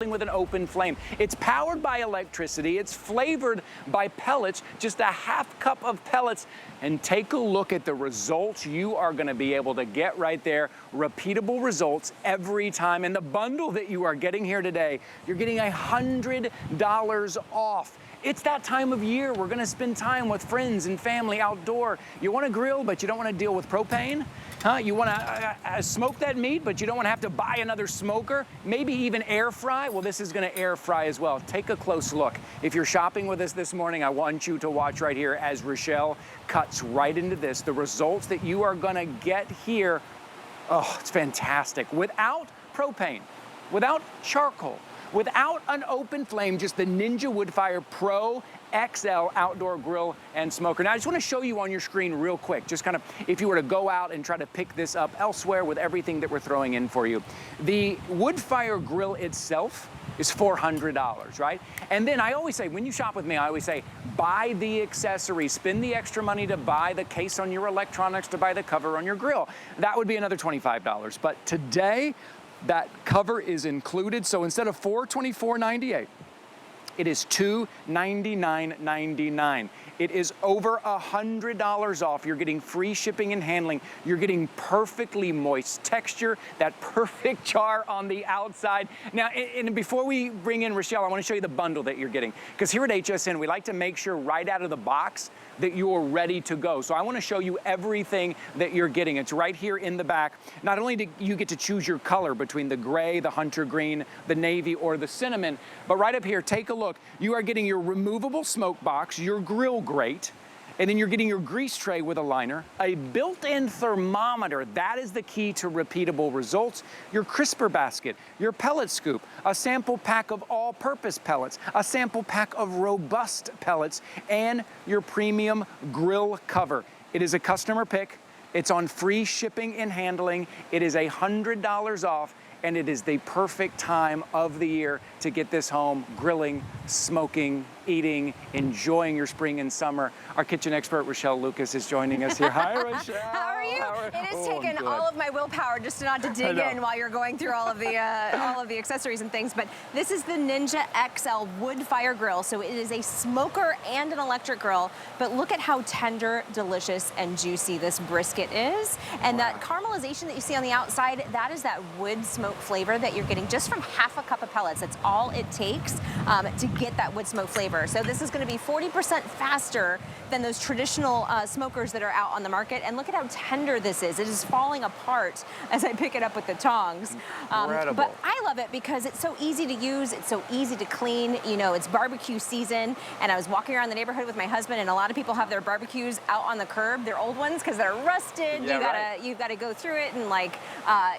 with an open flame. It's powered by electricity. It's flavored by pellets, just a half cup of pellets. And take a look at the results you are going to be able to get right there. Repeatable results every time. And the bundle that you are getting here today, you're getting $100 off. It's that time of year. We're going to spend time with friends and family outdoor. You want to grill, but you don't want to deal with propane? Huh? You want to smoke that meat, but you don't want to have to buy another smoker? Maybe even air fry? Well, this is going to air fry as well. Take a close look. If you're shopping with us this morning, I want you to watch right here as Rochelle cuts right into this. The results that you are going to get here, oh, it's fantastic. Without propane, without charcoal, without an open flame, just the Ninja Woodfire Pro XL outdoor grill and smoker. Now, I just want to show you on your screen real quick, just kind of if you were to go out and try to pick this up elsewhere with everything that we're throwing in for you. The Woodfire grill itself is $400, right? And then I always say, when you shop with me, I always say, buy the accessory, spend the extra money to buy the case on your electronics, to buy the cover on your grill. That would be another $25. But today, that cover is included. So instead of $424.98, it is $299.99. It is over $100 off. You're getting free shipping and handling. You're getting perfectly moist texture, that perfect char on the outside. Now, and before we bring in Rochelle, I want to show you the bundle that you're getting. Because here at HSN, we like to make sure right out of the box that you're ready to go. So I want to show you everything that you're getting. It's right here in the back. Not only do you get to choose your color between the gray, the hunter green, the navy, or the cinnamon, but right up here, take a look. You are getting your removable smoke box, your grill grate, and then you're getting your grease tray with a liner, a built-in thermometer. That is the key to repeatable results. Your crisper basket, your pellet scoop, a sample pack of all-purpose pellets, a sample pack of robust pellets, and your premium grill cover. It is a customer pick. It's on free shipping and handling. It is $100 off. And it is the perfect time of the year to get this home grilling, smoking, eating, enjoying your spring and summer. Our kitchen expert, Rochelle Lucas, is joining us here. Hi, Rochelle. How are you? It has taken all of my willpower just not to dig in while you're going through all of the accessories and things. But this is the Ninja XL Woodfire Grill. So it is a smoker and an electric grill. But look at how tender, delicious, and juicy this brisket is. And that caramelization that you see on the outside, that is that wood smoke flavor that you're getting just from half a cup of pellets. That's all it takes to get that wood smoke flavor. So this is going to be 40% faster than those traditional smokers that are out on the market. And look at how tender this is. It is falling apart as I pick it up with the tongs. But I love it because it's so easy to use. It's so easy to clean. You know, it's barbecue season. And I was walking around the neighborhood with my husband, and a lot of people have their barbecues out on the curb, their old ones, because they're rusted. Yeah, you've got to go through it and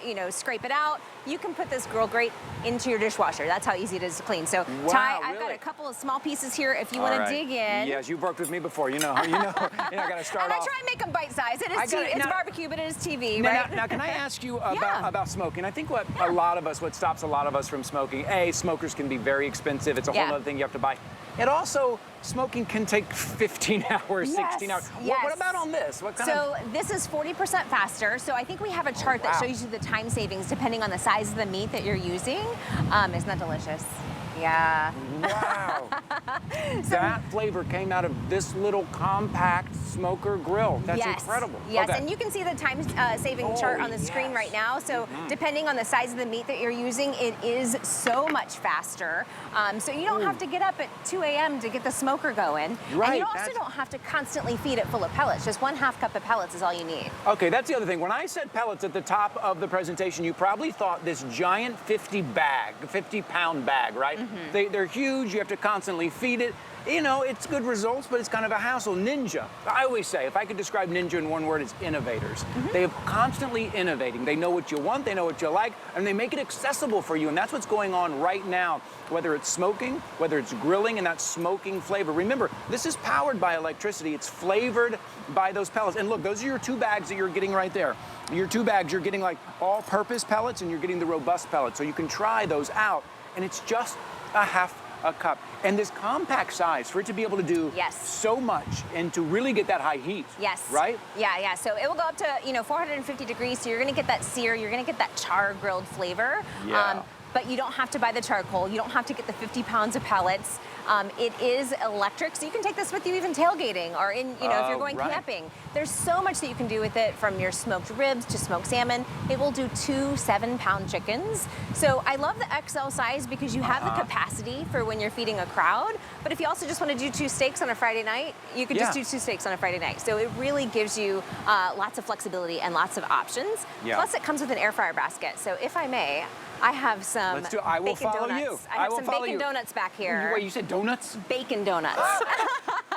you know, scrape it out. You can put this grill grate into your dishwasher. That's how easy it is to clean. So, Ty, I've got a couple of small pieces here if you want to dig in. Yes, you've worked with me before. You know, I got to start and off. I try and make them bite-sized. It's barbecue, but it is TV, right? Now, can I ask you about smoking? I think what stops a lot of us from smoking, smokers can be very expensive. It's a whole other thing you have to buy. It also, smoking can take 15 hours, 16 hours. What about on this? This is 40% faster. So I think we have a chart that shows you the time savings depending on the size of the meat that you're using. Isn't that delicious? Yeah. Wow. That flavor came out of this little compact smoker grill. That's incredible. Yes, and you can see the time saving chart on the screen right now. So depending on the size of the meat that you're using, it is so much faster. So you don't have to get up at 2 a.m. to get the smoker going. Right. And you also don't have to constantly feed it full of pellets. Just 1/2 cup of pellets is all you need. Okay, that's the other thing. When I said pellets at the top of the presentation, you probably thought this giant 50-pound bag, right? They're huge. You have to constantly feed it. You know, it's good results, but it's kind of a hassle. Ninja, I always say, if I could describe Ninja in one word, it's innovators. They are constantly innovating. They know what you want, they know what you like, and they make it accessible for you. And that's what's going on right now, whether it's smoking, whether it's grilling, and that smoking flavor. Remember, this is powered by electricity. It's flavored by those pellets. And look, those are your 2 bags that you're getting right there. Your 2 bags, you're getting like all-purpose pellets, and you're getting the robust pellets. So you can try those out, and it's just a cup. And this compact size, for it to be able to do so much and to really get that high heat. Right? Yeah. So it will go up to, 450 degrees. So you're going to get that sear. You're going to get that char grilled flavor. but you don't have to buy the charcoal. You don't have to get the 50 pounds of pellets. It is electric, so you can take this with you even tailgating or in, you know, if you're going camping. There's so much that you can do with it, from your smoked ribs to smoked salmon. It will do 2 7-pound chickens. So I love the XL size because you have the capacity for when you're feeding a crowd. But if you also just want to do 2 steaks on a Friday night, you could just do 2 steaks on a Friday night. So it really gives you lots of flexibility and lots of options. Plus it comes with an air fryer basket. So if I may, I have some Let's do it. I will bacon follow donuts. you. I have will some follow bacon you. donuts back here. Wait, you said donuts? Bacon donuts.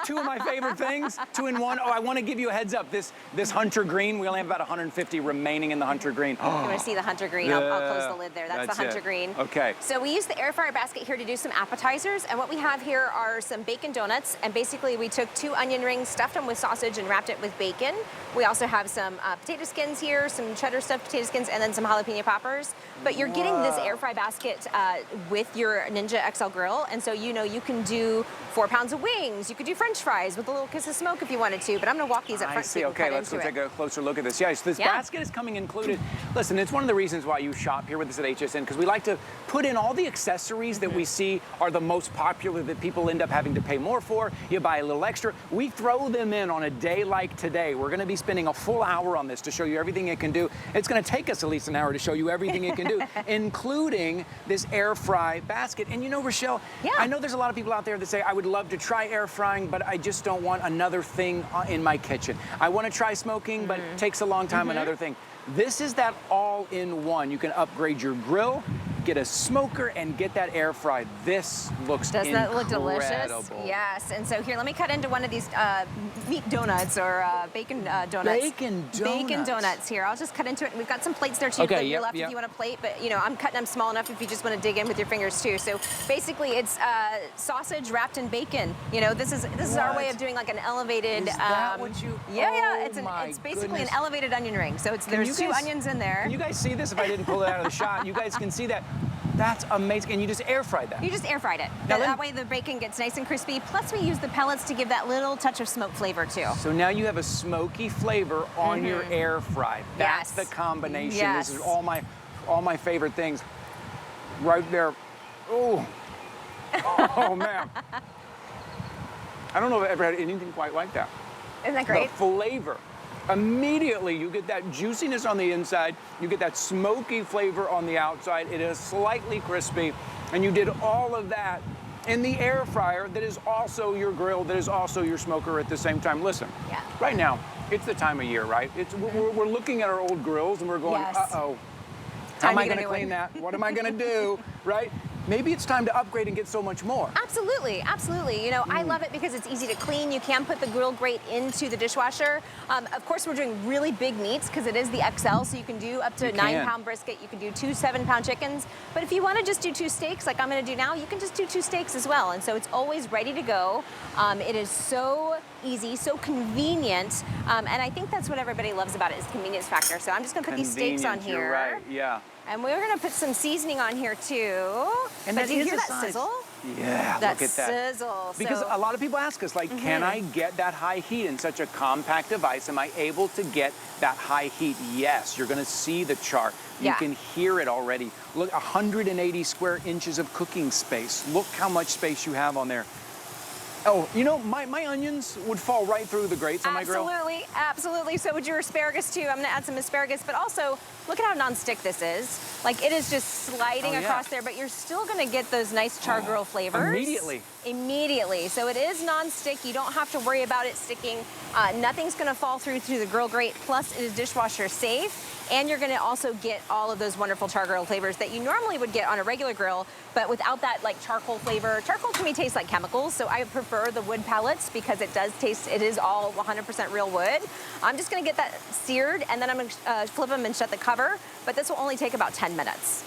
2 of my favorite things, 2 in 1. Oh, I want to give you a heads up. This hunter green, we only have about 150 remaining in the hunter green. You want to see the hunter green? I'll close the lid there. That's the hunter green. Okay. So we use the air fryer basket here to do some appetizers, and what we have here are some bacon donuts, and basically we took 2 onion rings, stuffed them with sausage, and wrapped it with bacon. We also have some potato skins here, some cheddar stuffed potato skins, and then some jalapeno poppers. But you're getting this air fry basket with your Ninja XL grill, and so you know you can do 4 pounds of wings. You could do French fries with a little kiss of smoke if you wanted to, but I'm gonna walk these up front. I see. Okay, let's go take a closer look at this. Yes, this basket is coming included. Listen, it's one of the reasons why you shop here with us at HSN, because we like to put in all the accessories that we see are the most popular that people end up having to pay more for. You buy a little extra. We throw them in on a day like today. We're gonna be spending a full hour on this to show you everything it can do. It's gonna take us at least an hour to show you everything it can do, including this air fry basket. And you know, Rochelle, I know there's a lot of people out there that say, I would love to try air frying, but I just don't want another thing in my kitchen. I want to try smoking, but it takes a long time, another thing. This is that all-in-one. You can upgrade your grill, get a smoker, and get that air fry. This looks incredible. Doesn't that look delicious? Yes, and so here, let me cut into one of these meat donuts or bacon donuts. Bacon donuts. Bacon donuts here. I'll just cut into it. We've got some plates there too. Okay, you're left if you want a plate, but you know, I'm cutting them small enough if you just want to dig in with your fingers too. So basically, it's sausage wrapped in bacon. You know, this is our way of doing like an elevated. Is that what you? Yeah, it's basically an elevated onion ring. So there's 2 onions in there. Can you guys see this? If I didn't pull it out of the shot, you guys can see that. That's amazing. And you just air fried that. You just air fried it. That way the bacon gets nice and crispy. Plus we use the pellets to give that little touch of smoke flavor too. So now you have a smoky flavor on your air fry. That's the combination. This is all my favorite things right there. Oh, oh man. I don't know if I've ever had anything quite like that. Isn't that great? The flavor. Immediately, you get that juiciness on the inside, you get that smoky flavor on the outside, it is slightly crispy, and you did all of that in the air fryer that is also your grill, that is also your smoker at the same time. Listen, right now, it's the time of year, right? We're looking at our old grills and we're going, uh-oh, how am I gonna clean that? What am I gonna do, right? Maybe it's time to upgrade and get so much more. Absolutely, absolutely. You know, I love it because it's easy to clean. You can put the grill grate into the dishwasher. Of course, we're doing really big meats because it is the XL, so you can do up to a 9-pound brisket. You can do 2 7-pound chickens. But if you want to just do 2 steaks, like I'm going to do now, you can just do 2 steaks as well. And so it's always ready to go. It is so easy, so convenient. And I think that's what everybody loves about it is convenience factor. So I'm just going to put these steaks on here. You're right, yeah. And we're gonna put some seasoning on here too. And do you hear that sizzle? Yeah, that look at that. Sizzle. Because a lot of people ask us, like, can I get that high heat in such a compact device? Am I able to get that high heat? Yes, you're gonna see the char. You can hear it already. Look, 180 square inches of cooking space. Look how much space you have on there. Oh, you know, my onions would fall right through the grates on my grill. Absolutely, absolutely. So would your asparagus too. I'm gonna add some asparagus, but also look at how non-stick this is. Like it is just sliding across there, but you're still gonna get those nice char grill flavors. Immediately. Immediately. So it is non-stick. You don't have to worry about it sticking. Nothing's gonna fall through the grill grate. Plus it is dishwasher safe. And you're gonna also get all of those wonderful char grill flavors that you normally would get on a regular grill, but without that like charcoal flavor. Charcoal to me tastes like chemicals, so I prefer the wood pellets because it is all 100% real wood. I'm just gonna get that seared and then I'm gonna flip them and shut the cover, but this will only take about 10 minutes.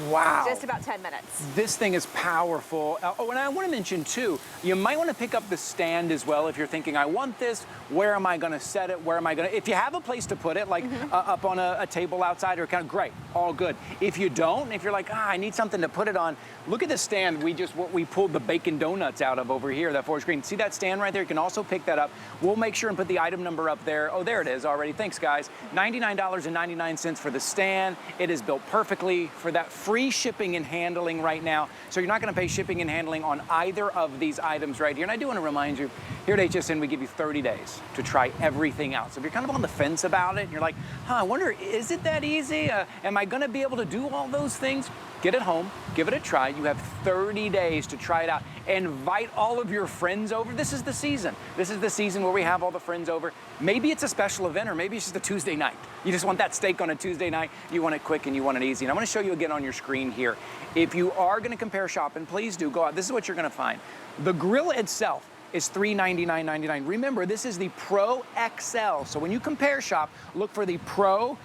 Wow. Just about 10 minutes. This thing is powerful. Oh, and I want to mention too, you might want to pick up the stand as well if you're thinking, I want this, where am I going to set it, where am I going to, if you have a place to put it, like up on a table outside or kind of great, all good. If you don't, if you're like, I need something to put it on, look at the stand we pulled the bacon donuts out of over here, that forest green. See that stand right there? You can also pick that up. We'll make sure and put the item number up there. Oh, there it is already. Thanks, guys. $99.99 for the stand. It is built perfectly for that free shipping and handling right now. So you're not gonna pay shipping and handling on either of these items right here. And I do wanna remind you, here at HSN, we give you 30 days to try everything out. So if you're kind of on the fence about it, and you're like, I wonder, is it that easy? Am I gonna be able to do all those things? Get it home, give it a try. You have 30 days to try it out. Invite all of your friends over. This is the season. This is the season where we have all the friends over. Maybe it's a special event, or maybe it's just a Tuesday night. You just want that steak on a Tuesday night. You want it quick and you want it easy. And I'm gonna show you again on your screen here. If you are gonna compare shop, and please do go out, this is what you're gonna find. The grill itself is $399.99. Remember, this is the Pro XL. So when you compare shop, look for the Pro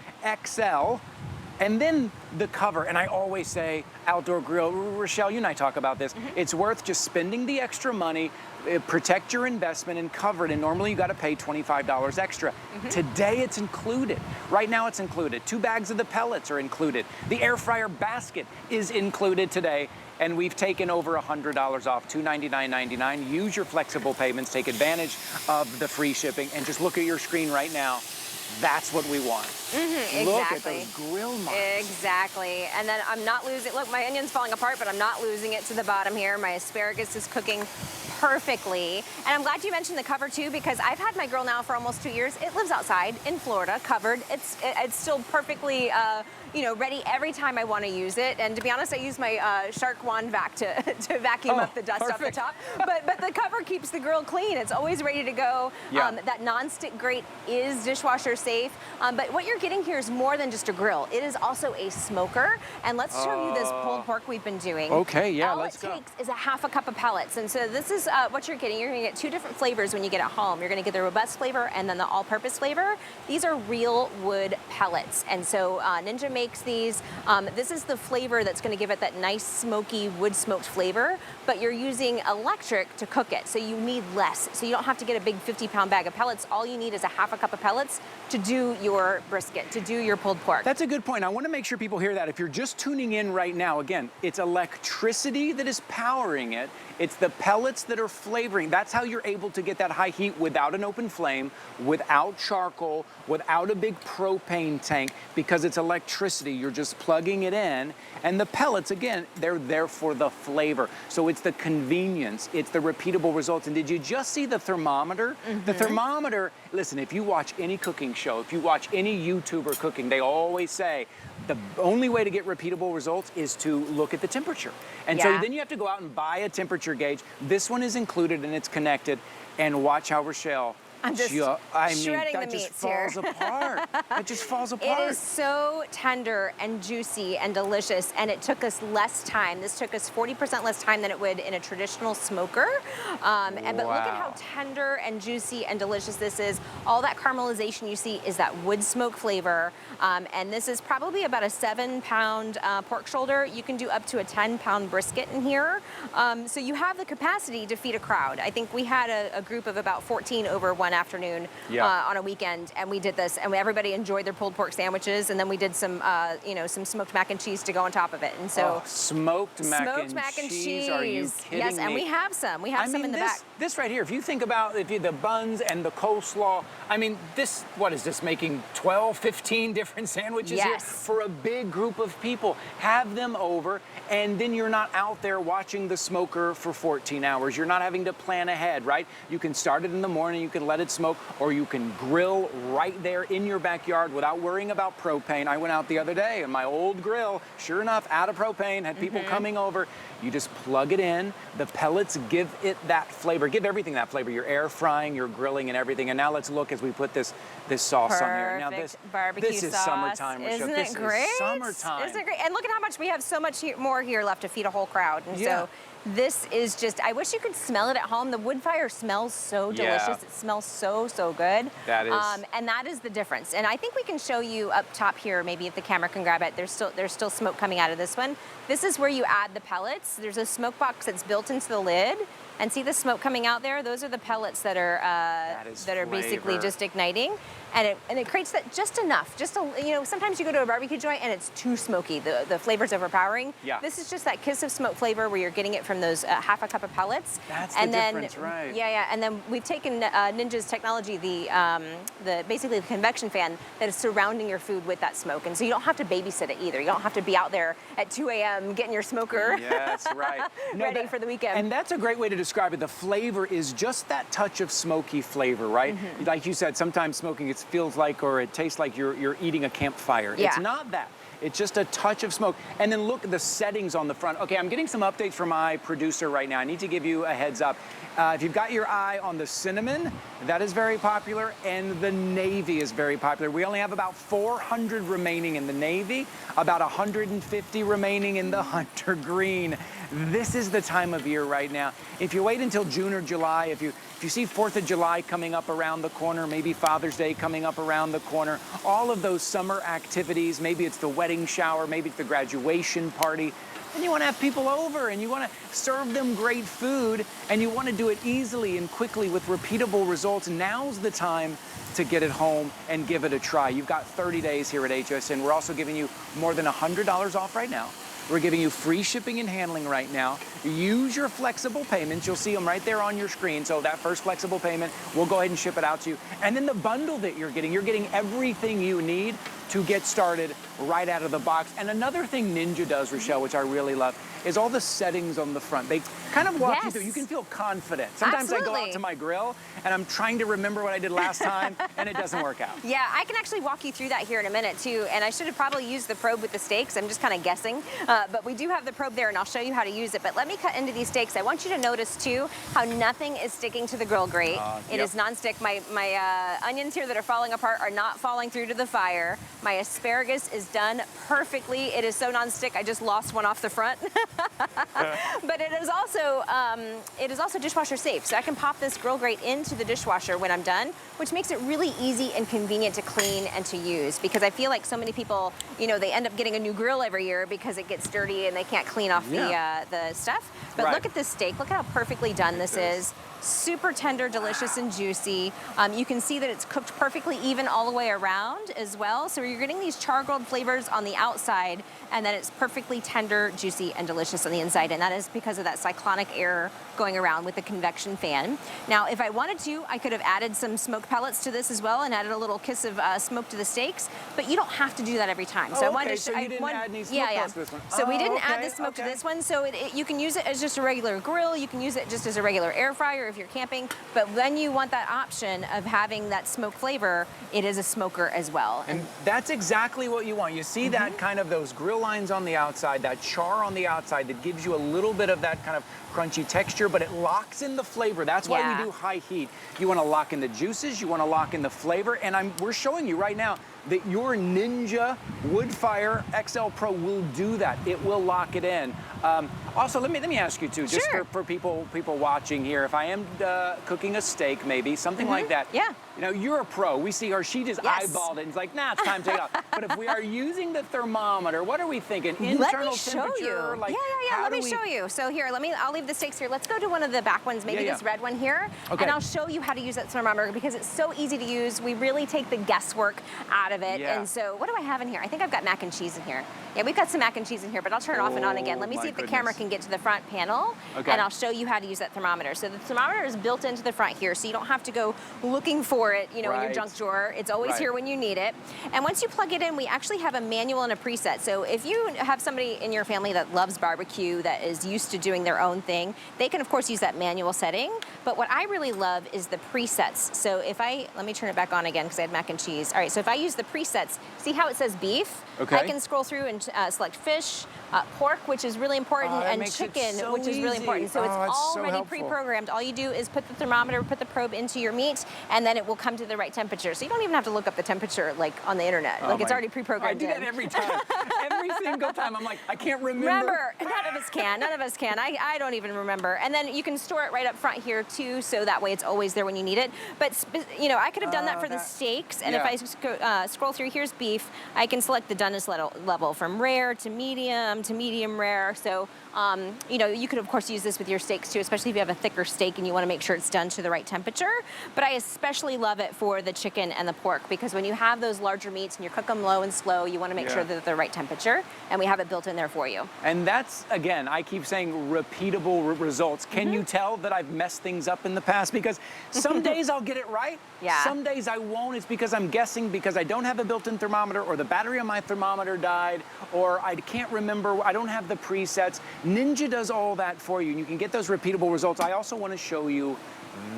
XL. And then the cover, and I always say outdoor grill. Rochelle, you and I talk about this. It's worth just spending the extra money, protect your investment and cover it. And normally you gotta pay $25 extra. Today it's included. Right now it's included. 2 bags of the pellets are included. The air fryer basket is included today. And we've taken over $100 off, $299.99. Use your flexible payments, take advantage of the free shipping, and just look at your screen right now. That's what we want. Exactly. Look at those grill marks. Exactly. And then I'm not losing, look, my onion's falling apart, but I'm not losing it to the bottom here. My asparagus is cooking perfectly. And I'm glad you mentioned the cover too, because I've had my grill now for almost 2 years. It lives outside in Florida, covered. It's still perfectly, you know, ready every time I want to use it. And to be honest, I use my shark wand vac to vacuum up the dust off the top. But the cover keeps the grill clean. It's always ready to go. Yeah. That non-stick grate is dishwasher safe. But what you're getting here is more than just a grill. It is also a smoker. And let's show you this pulled pork we've been doing. Okay, yeah, All let's it go. takes is a half a cup of pellets. And so this is what you're getting. You're gonna get 2 different flavors when you get it home. You're gonna get the robust flavor and then the all-purpose flavor. These are real wood pellets. And so Ninja makes these. This is the flavor that's gonna give it that nice smoky wood smoked flavor, but you're using electric to cook it. So you need less. So you don't have to get a big 50-pound bag of pellets. All you need is a half a cup of pellets to do your brisket, to do your pulled pork. That's a good point. I want to make sure people hear that. If you're just tuning in right now, again, it's electricity that is powering it. It's the pellets that are flavoring. That's how you're able to get that high heat without an open flame, without charcoal, without a big propane tank, because it's electricity. You're just plugging it in. And the pellets, again, they're there for the flavor. So it's the convenience, it's the repeatable results. And did you just see the thermometer? The thermometer, listen, if you watch any cooking show, if you watch any YouTuber cooking, they always say the only way to get repeatable results is to look at the temperature. And so then you have to go out and buy a temperature gauge. This one is included and it's connected. And watch how Rochelle, I'm just shredding the meats here. It just falls apart. It just falls apart. It is so tender and juicy and delicious, and it took us less time. This took us 40% less time than it would in a traditional smoker. But look at how tender and juicy and delicious this is. All that caramelization you see is that wood smoke flavor. And this is probably about a 7-pound pork shoulder. You can do up to a 10-pound brisket in here. So you have the capacity to feed a crowd. I think we had a group of about 14 over one afternoon on a weekend, and we did this, and everybody enjoyed their pulled pork sandwiches, and then we did some, you know, some smoked mac and cheese to go on top of it. And so smoked mac and cheese. Are you kidding yes, me? And we have some. We have some in the back. This right here, if you think about the buns and the coleslaw, I mean, this, what is this, making 12, 15 different sandwiches here for a big group of people? Have them over, and then you're not out there watching the smoker for 14 hours. You're not having to plan ahead, right? You can start it in the morning, you can let it smoke, or you can grill right there in your backyard without worrying about propane. I went out the other day and my old grill, sure enough, out of propane, had people coming over. You just plug it in. The pellets give it that flavor, give everything that flavor. You're air frying, you're grilling and everything. And now let's look as we put this sauce on here. Now this is sauce. Summertime. Isn't it great? Is summertime. Isn't it great? And look at how much we have so much more here left to feed a whole crowd. And so this is just, I wish you could smell it at home. The wood fire smells so delicious. It smells so, so good. That is. And that is the difference. And I think we can show you up top here, maybe if the camera can grab it. There's still smoke coming out of this one. This is where you add the pellets. pellets. There's a smoke box that's built into the lid. And see the smoke coming out there? Those are the pellets that are basically just igniting, and it creates that just enough. Sometimes you go to a barbecue joint and it's too smoky. The flavor's overpowering. Yeah. This is just that kiss of smoke flavor where you're getting it from those half a cup of pellets. That's the difference, right? Yeah. And then we've taken Ninja's technology, basically the convection fan that is surrounding your food with that smoke, and so you don't have to babysit it either. You don't have to be out there at 2 a.m. getting your smoker. Yes, right. ready for the weekend. And that's a great way to describe it. The flavor is just that touch of smoky flavor, right? Like you said, sometimes smoking, it feels like, or it tastes like you're eating a campfire. Yeah. It's not that. It's just a touch of smoke. And then look at the settings on the front. Okay, I'm getting some updates from my producer right now. I need to give you a heads up. If you've got your eye on the cinnamon, that is very popular, and the navy is very popular. We only have about 400 remaining in the navy, about 150 remaining in the hunter green. This is the time of year right now. If you wait until June or July, if you see 4th of July coming up around the corner, maybe Father's Day coming up around the corner, all of those summer activities, maybe it's the wedding shower, maybe it's the graduation party, and you want to have people over and you want to serve them great food and you want to do it easily and quickly with repeatable results, now's the time to get it home and give it a try. You've got 30 days here at HSN. We're also giving you more than $100 off right now. We're giving you free shipping and handling right now. Use your flexible payments. You'll see them right there on your screen. So that first flexible payment, we'll go ahead and ship it out to you. And then the bundle that you're getting everything you need to get started right out of the box. And another thing Ninja does, Rochelle, which I really love, is all the settings on the front. They kind of walk you through. You can feel confident. Sometimes I go out to my grill and I'm trying to remember what I did last time and it doesn't work out. Yeah, I can actually walk you through that here in a minute too. And I should have probably used the probe with the steaks. I'm just kind of guessing. But we do have the probe there and I'll show you how to use it. But let me cut into these steaks. I want you to notice too how nothing is sticking to the grill grate. It is nonstick. My onions here that are falling apart are not falling through to the fire. My asparagus is done perfectly. It is so nonstick, I just lost one off the front. But it is also dishwasher safe. So I can pop this grill grate into the dishwasher when I'm done, which makes it really easy and convenient to clean and to use, because I feel like so many people, they end up getting a new grill every year because it gets dirty and they can't clean off the stuff. But look at this steak. Look at how perfectly done this is. Super tender, delicious, and juicy. You can see that it's cooked perfectly even all the way around as well. So you're getting these char-grilled flavors on the outside, and then it's perfectly tender, juicy, and delicious on the inside. And that is because of that cyclonic air going around with the convection fan. Now, if I wanted to, I could have added some smoked pellets to this as well and added a little kiss of smoke to the steaks, but you don't have to do that every time. So I wanted to so you didn't add any smoke pellets to this one. So we didn't add the smoke to this one. So you can use it as just a regular grill. You can use it just as a regular air fryer if you're camping. But when you want that option of having that smoke flavor, it is a smoker as well. And that's exactly what you want. You see that kind of those grill lines on the outside, that char on the outside that gives you a little bit of that kind of crunchy texture, but it locks in the flavor. That's why we do high heat. You want to lock in the juices, you want to lock in the flavor, and we're showing you right now that your Ninja Woodfire XL Pro will do that. It will lock it in. Also, let me ask you too, just for people watching here, if I am cooking a steak, maybe something like that. Yeah. You're a pro. We see her. She just eyeballed it and is like, nah, it's time to take it off. But if we are using the thermometer, what are we thinking? Internal temperature? Like, let me show you. So here, I'll leave the steaks here. Let's go to one of the back ones, maybe this red one here. Okay. And I'll show you how to use that thermometer because it's so easy to use. We really take the guesswork out of it. And so what do I have in here? I think I've got mac and cheese in here. Yeah, we've got some mac and cheese in here, but I'll turn it off and on again. Let me see if the camera can get to the front panel, and I'll show you how to use that thermometer. So the thermometer is built into the front here, so you don't have to go looking for it, in your junk drawer. It's always here when you need it. And once you plug it in, we actually have a manual and a preset. So if you have somebody in your family that loves barbecue, that is used to doing their own thing, they can of course use that manual setting. But what I really love is the presets. So let me turn it back on again because I had mac and cheese. All right, so if I use the presets, see how it says beef? I can scroll through and select fish, pork, which is really important, and chicken, which is really important. So it's already pre-programmed. All you do is put the thermometer, put the probe into your meat, and then it will come to the right temperature. So you don't even have to look up the temperature like on the internet. It's already pre-programmed. I do that every time. every single time. I'm like, I can't remember. None of us can. None of us can. I don't even remember. And then you can store it right up front here too, so that way it's always there when you need it. But you know, I could have done that for the steaks. And if I scroll through, here's beef. I can select the doneness level from rare to medium rare. So you know, you could of course use this with your steaks too, especially if you have a thicker steak and you want to make sure it's done to the right temperature. But I especially love it for the chicken and the pork, because when you have those larger meats and you cook them low and slow, you want to make sure that they're the right temperature, and we have it built in there for you. And that's, again, I keep saying repeatable results. Can you tell that I've messed things up in the past? Because some days I'll get it right. Yeah. Some days I won't. It's because I'm guessing, because I don't have a built-in thermometer, or the battery on my thermometer died, or I can't remember, I don't have the presets. Ninja does all that for you, and you can get those repeatable results. I also want to show you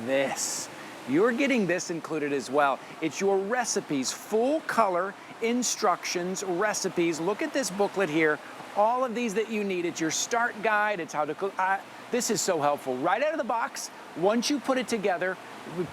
this. You're getting this included as well. It's your recipes, full color instructions, recipes. Look at this booklet here. All of these that you need. It's your start guide. It's how to cook. This is so helpful. Right out of the box, once you put it together,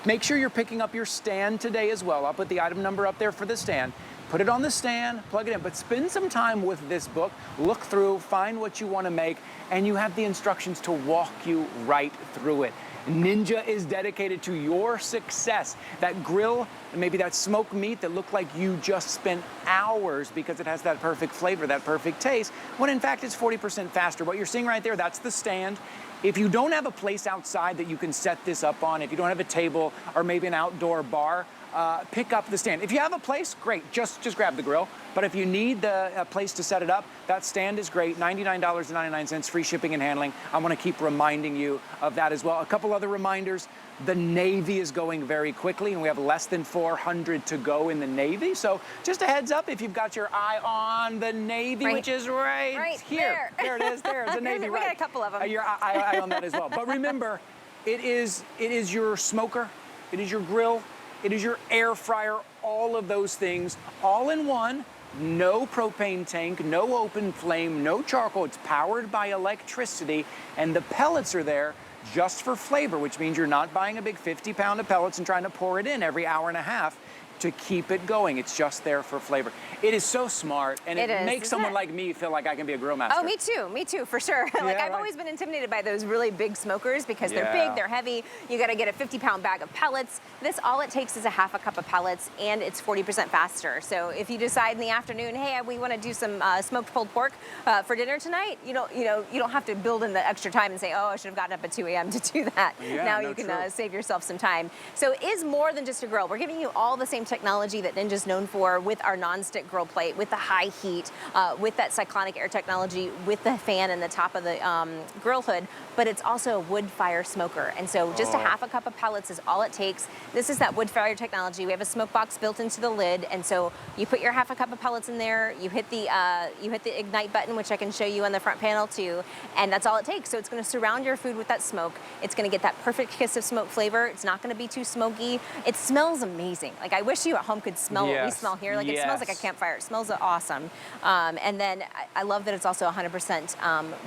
make sure you're picking up your stand today as well. I'll put the item number up there for the stand. Put it on the stand, plug it in, but spend some time with this book, look through, find what you want to make, and you have the instructions to walk you right through it. Ninja is dedicated to your success. That grill, maybe that smoked meat that looked like you just spent hours because it has that perfect flavor, that perfect taste, when in fact it's 40% faster. What you're seeing right there, that's the stand. If you don't have a place outside that you can set this up on, if you don't have a table or maybe an outdoor bar, pick up the stand. If you have a place, great, just grab the grill. But if you need a place to set it up, that stand is great, $99.99, free shipping and handling. I want to keep reminding you of that as well. A couple other reminders. The Navy is going very quickly, and we have less than 400 to go in the Navy. So just a heads up, if you've got your eye on the Navy, which is right here. There it is, there's the Navy, We got a couple of them. Your eye on that as well. But remember, it is your smoker, it is your grill, it is your air fryer, all of those things, all in one. No propane tank, no open flame, no charcoal. It's powered by electricity, and the pellets are there just for flavor, which means you're not buying a big 50-pound of pellets and trying to pour it in every hour and a half to keep it going. It's just there for flavor. It is so smart, and it makes someone like me feel like I can be a grill master. Oh, me too, for sure. I've always been intimidated by those really big smokers because they're big, they're heavy. You gotta get a 50-pound bag of pellets. This, all it takes is a half a cup of pellets, and it's 40% faster. So if you decide in the afternoon, hey, we wanna do some smoked pulled pork for dinner tonight, you don't have to build in the extra time and say, oh, I should have gotten up at 2 a.m. to do that. Now you can save yourself some time. So it is more than just a grill. We're giving you all the same technology that Ninja's known for, with our non-stick grill plate, with the high heat, with that cyclonic air technology, with the fan in the top of the grill hood, but it's also a wood fire smoker. And so just a half a cup of pellets is all it takes. This is that wood fire technology. We have a smoke box built into the lid, and so you put your half a cup of pellets in there, you hit the ignite button, which I can show you on the front panel too, and that's all it takes. So it's gonna surround your food with that smoke. It's gonna get that perfect kiss of smoke flavor. It's not gonna be too smoky. It smells amazing. Like, I wish you at home could smell what we smell here. Like, it smells like a campfire. It smells awesome. And then I love that it's also 100%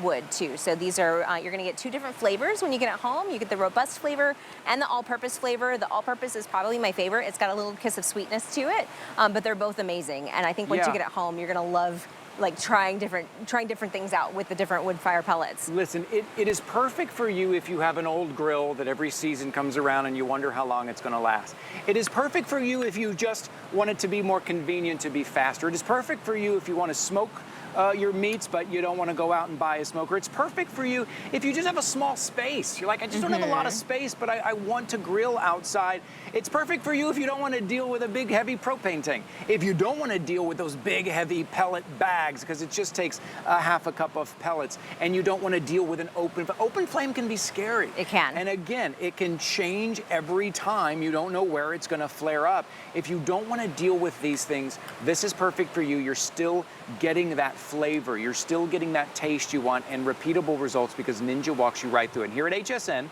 wood too. So these are, you're gonna get two different flavors when you get it home. You get the robust flavor and the all-purpose flavor. The all-purpose is probably my favorite. It's got a little kiss of sweetness to it, but they're both amazing. And I think once you get it home, you're gonna love trying different things out with the different wood fire pellets. Listen, it is perfect for you if you have an old grill that every season comes around and you wonder how long it's going to last. It is perfect for you if you just want it to be more convenient, to be faster. It is perfect for you if you want to smoke your meats, but you don't want to go out and buy a smoker. It's perfect for you if you just have a small space. You're like, I just don't have a lot of space, but I want to grill outside. It's perfect for you if you don't want to deal with a big, heavy propane tank. If you don't want to deal with those big, heavy pellet bags, because it just takes a half a cup of pellets, and you don't want to deal with an open flame can be scary. It can. And again, it can change every time. You don't know where it's going to flare up. If you don't want to deal with these things, this is perfect for you. You're still getting that flavor. You're still getting that taste you want, and repeatable results, because Ninja walks you right through it. And here at HSN,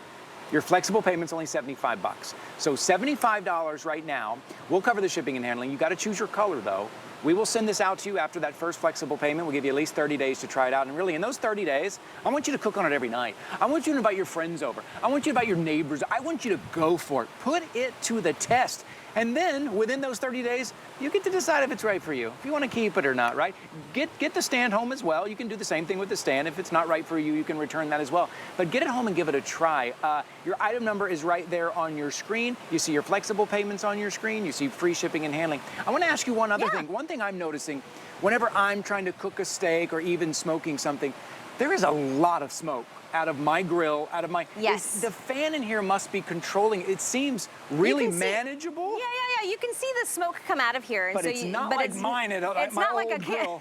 your flexible payment's only $75. So $75 right now. We'll cover the shipping and handling. You got to choose your color though. We will send this out to you after that first flexible payment. We'll give you at least 30 days to try it out. And really, in those 30 days, I want you to cook on it every night. I want you to invite your friends over. I want you to invite your neighbors. I want you to go for it. Put it to the test. And then within those 30 days, you get to decide if it's right for you, if you want to keep it or not, right? Get the stand home as well. You can do the same thing with the stand. If it's not right for you, you can return that as well. But get it home and give it a try. Your item number is right there on your screen. You see your flexible payments on your screen. You see free shipping and handling. I want to ask you one other thing. One thing I'm noticing, whenever I'm trying to cook a steak or even smoking something, there is a lot of smoke out of my grill, out of my... Yes. The fan in here must be controlling. It seems really manageable. Yeah. You can see the smoke come out of here. And but it's not like mine at my old grill.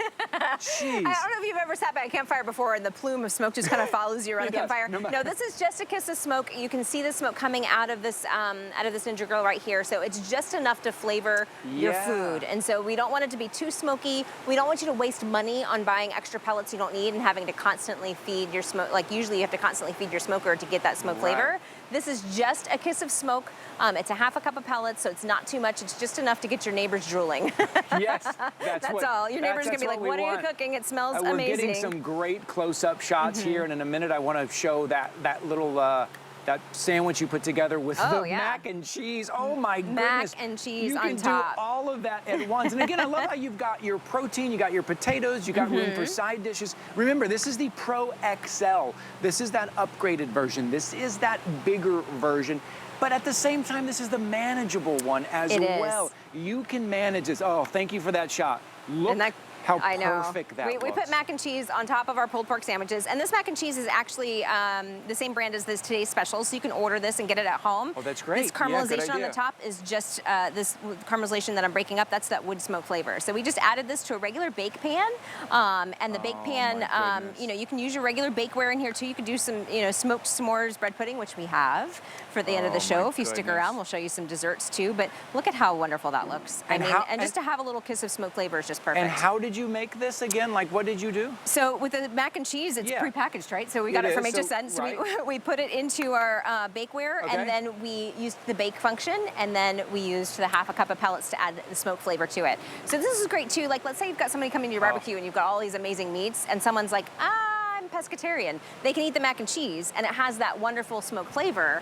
Jeez. I don't know if you've ever sat by a campfire before and the plume of smoke just kind of follows you around the campfire. No, this is just a kiss of smoke. You can see the smoke coming out of this Ninja grill right here. So it's just enough to flavor your food. And so we don't want it to be too smoky. We don't want you to waste money on buying extra pellets you don't need and having to constantly feed your smoke. Like usually you have to constantly feed your smoker to get that smoke flavor. This is just a kiss of smoke. It's a half a cup of pellets, so it's not too much. It's just enough to get your neighbors drooling. Yes, that's all. Your neighbors are gonna be like, "What are you cooking? It smells amazing." We're getting some great close-up shots here, and in a minute, I want to show that little that sandwich you put together with the mac and cheese. Oh my goodness! Mac and cheese on top. You can do all of that at once. And again, I love how you've got your protein, you got your potatoes, you got room for side dishes. Remember, this is the Pro XL. This is that upgraded version. This is that bigger version. But at the same time, this is the manageable one as well. You can manage this. Oh, thank you for that shot. Look how perfect that looks. We put mac and cheese on top of our pulled pork sandwiches, and this mac and cheese is actually the same brand as this today's special, so you can order this and get it at home. Oh, that's great. This caramelization on the top is just this caramelization that I'm breaking up. That's that wood smoke flavor. So we just added this to a regular bake pan, and the bake pan, you can use your regular bakeware in here too. You could do some, smoked s'mores bread pudding, which we have for the end of the show. If you stick around, we'll show you some desserts too. But look at how wonderful that looks. And just to have a little kiss of smoke flavor is just perfect. And how did you make this again? Like, what did you do? So with the mac and cheese, it's prepackaged, right? So we got it from HSN. So we put it into our bakeware, and then we used the bake function, and then we used the half a cup of pellets to add the smoke flavor to it. So this is great too. Like, let's say you've got somebody coming to your barbecue and you've got all these amazing meats, and someone's like, I'm pescatarian. They can eat the mac and cheese, and it has that wonderful smoke flavor,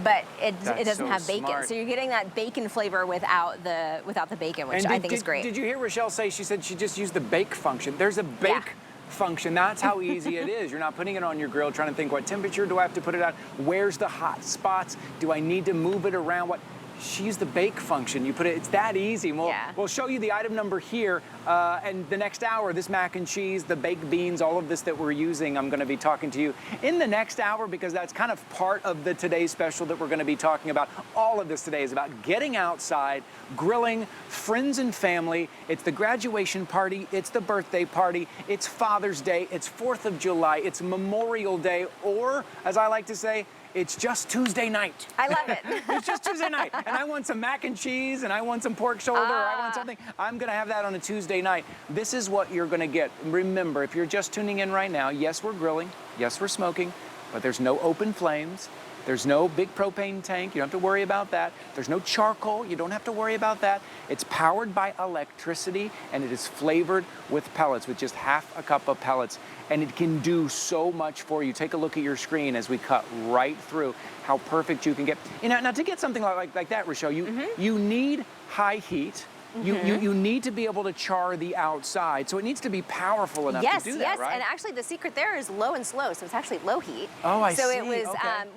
but it doesn't have bacon. Smart. So you're getting that bacon flavor without the bacon, which I think is great. Did you hear Rochelle say, she said she just used the bake function? There's a bake function. That's how easy it is. You're not putting it on your grill trying to think, what temperature do I have to put it at? Where's the hot spots? Do I need to move it around? She used the bake function. You put it, it's that easy. We'll show you the item number here, and the next hour, this mac and cheese, the baked beans, all of this that we're using, I'm gonna be talking to you in the next hour, because that's kind of part of the today's special that we're gonna be talking about. All of this today is about getting outside, grilling, friends and family. It's the graduation party, it's the birthday party, it's Father's Day, it's 4th of July, it's Memorial Day, or, as I like to say, it's just Tuesday night. I love it. It's just Tuesday night. And I want some mac and cheese, and I want some pork shoulder, or I want something. I'm gonna have that on a Tuesday night. This is what you're gonna get. Remember, if you're just tuning in right now, yes, we're grilling, yes, we're smoking, but there's no open flames. There's no big propane tank. You don't have to worry about that. There's no charcoal. You don't have to worry about that. It's powered by electricity, and it is flavored with pellets, with just half a cup of pellets. And it can do so much for you. Take a look at your screen as we cut right through how perfect you can get. Now to get something like that, Rochelle, you need high heat. You need to be able to char the outside, so it needs to be powerful enough to do that, right? Yes, and actually the secret there is low and slow, so it's actually low heat. Oh, I see. So it was,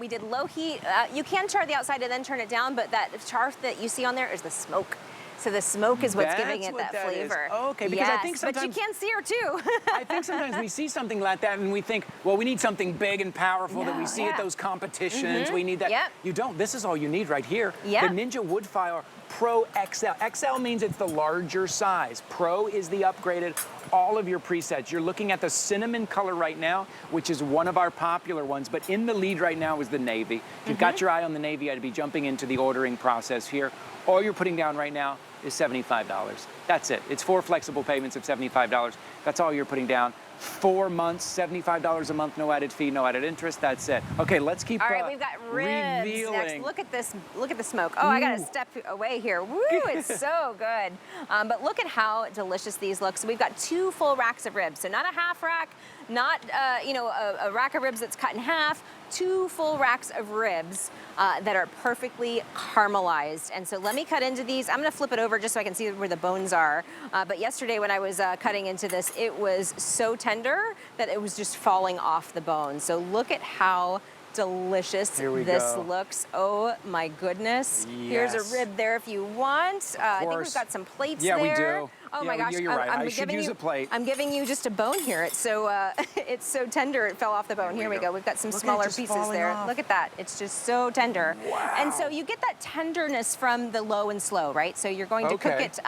we did low heat. You can char the outside and then turn it down, but that char that you see on there is the smoke. So the smoke is what's giving it that flavor. Oh, okay, because I think sometimes... but you can see her too. I think sometimes we see something like that and we think, well, we need something big and powerful that we see at those competitions. We need that. You don't. This is all you need right here. The Ninja Woodfire Pro XL. XL means it's the larger size. Pro is the upgraded, all of your presets. You're looking at the cinnamon color right now, which is one of our popular ones, but in the lead right now is the navy. If you've got your eye on the navy, I'd be jumping into the ordering process here. All you're putting down right now is $75. That's it. It's 4 flexible payments of $75. That's all you're putting down. 4 months, $75 a month, no added fee, no added interest. That's it. Okay, let's keep all right, we've got ribs revealing. Next. Look at this. Look at the smoke. Oh, I got to step away here. Woo, it's so good. But look at how delicious these look. So we've got 2 full racks of ribs. So not a half rack, not you know, a rack of ribs that's cut in half, 2 full racks of ribs that are perfectly caramelized. And so let me cut into these. I'm gonna flip it over just so I can see where the bones are. But yesterday when I was cutting into this, it was so tender that it was just falling off the bone. So look at how delicious this looks. Oh my goodness. Yes. Here's a rib there if you want. I think we've got some plates there. Yeah, we do. Oh yeah, my gosh. You're right. I should use a plate. I'm giving you just a bone here. It's so it's so tender it fell off the bone. Here we go. We've got some smaller pieces there. Off. Look at that. It's just so tender. Wow. And so you get that tenderness from the low and slow, right? So you're going to cook it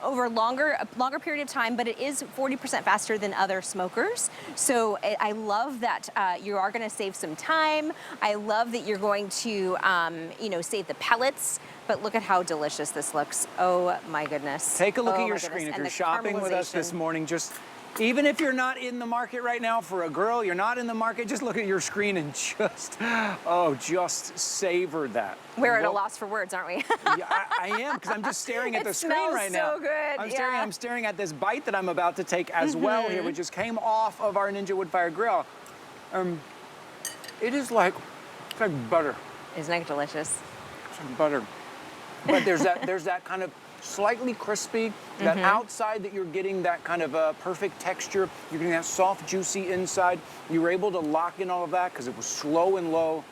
over a longer period of time, but it is 40% faster than other smokers. So I love that you are going to save some time. I love that you're going to you know, save the pellets. But look at how delicious this looks. Oh my goodness. Take a look at your screen. If you're shopping with us this morning, just even if you're not in the market right now for a grill, you're not in the market, just look at your screen and just, just savor that. We're at a loss for words, aren't we? Yeah, I am, because I'm just staring at the screen right now. It smells so good. I'm staring at this bite that I'm about to take as well here, which just came off of our Ninja Woodfire grill. It is like, it's like butter. Isn't it delicious? It's like butter. But there's that kind of slightly crispy, that outside that you're getting that kind of perfect texture. You're getting that soft, juicy inside. You were able to lock in all of that because it was slow and low.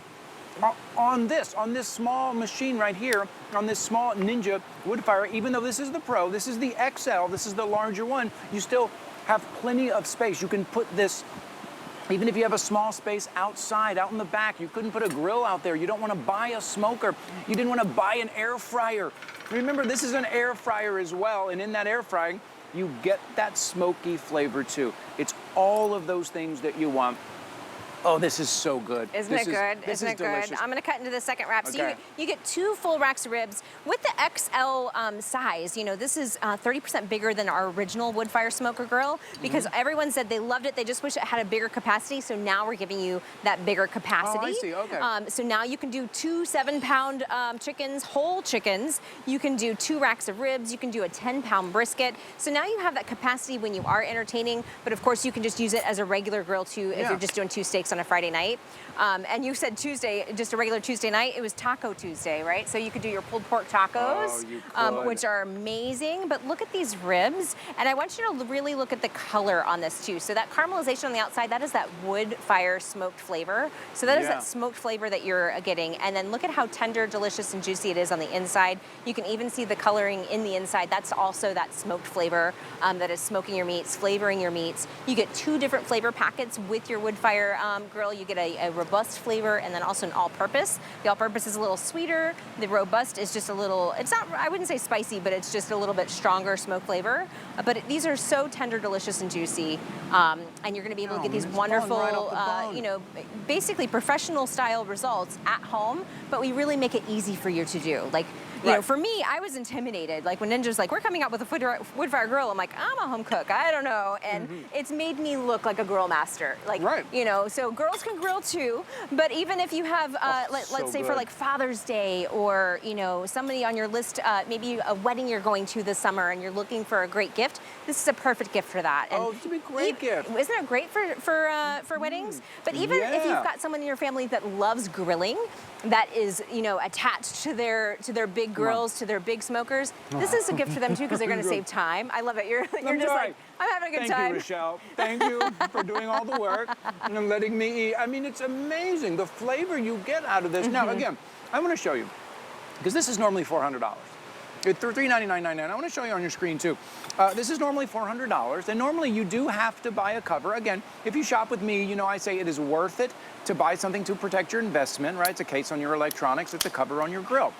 On this small machine right here, on this small Ninja Woodfire, even though this is the Pro, this is the XL, this is the larger one, you still have plenty of space. You can put this, even if you have a small space outside, out in the back, you couldn't put a grill out there. You don't want to buy a smoker. You didn't want to buy an air fryer. Remember, this is an air fryer as well, and in that air frying, you get that smoky flavor too. It's all of those things that you want. Oh, this is so good. Isn't it good? Isn't it good? I'm gonna cut into the second wrap. So you get 2 full racks of ribs with the XL size. You know, this is 30% bigger than our original Woodfire smoker grill because everyone said they loved it. They just wish it had a bigger capacity. So now we're giving you that bigger capacity. Oh, I see. Okay. So now you can do 2 7-pound chickens, whole chickens. You can do 2 racks of ribs. You can do a 10-pound brisket. So now you have that capacity when you are entertaining. But of course, you can just use it as a regular grill too if you're just doing 2 steaks on a Friday night. And you said Tuesday, just a regular Tuesday night, it was Taco Tuesday, right? So you could do your pulled pork tacos, which are amazing. But look at these ribs. And I want you to really look at the color on this too. So that caramelization on the outside, that is that wood fire smoked flavor. So that is that smoked flavor that you're getting. And then look at how tender, delicious, and juicy it is on the inside. You can even see the coloring in the inside. That's also that smoked flavor that is smoking your meats, flavoring your meats. You get 2 different flavor packets with your Woodfire grill. You get a robust flavor and then also an all-purpose. The all-purpose is a little sweeter. The robust is just a little, it's not, I wouldn't say spicy, but it's just a little bit stronger smoke flavor. But these are so tender, delicious, and juicy. And you're gonna be able to get these wonderful, you know, basically professional style results at home, but we really make it easy for you to do. Like, you know, for me, I was intimidated. Like when Ninja's like, we're coming out with a Woodfire grill, I'm like, I'm a home cook, I don't know. And it's made me look like a grill master. Like, you know, so girls can grill too, but even if you have, let's say for like Father's Day or, you know, somebody on your list, maybe a wedding you're going to this summer and you're looking for a great gift, this is a perfect gift for that. And it's a great gift. Isn't it great for weddings? But even if you've got someone in your family that loves grilling, that is, you know, attached to their big grills, to their big smokers, this is a gift for them too because they're going to save time. I love it. You're just like, I'm having a good time. Thank you, Rochelle. Thank you for doing all the work and letting me eat. I mean, it's amazing the flavor you get out of this. Now, again, I want to show you because this is normally $400. It's $399.99. I want to show you on your screen too. This is normally $400, and normally you do have to buy a cover. Again, if you shop with me, you know I say it is worth it to buy something to protect your investment, right? It's a case on your electronics, it's a cover on your grill.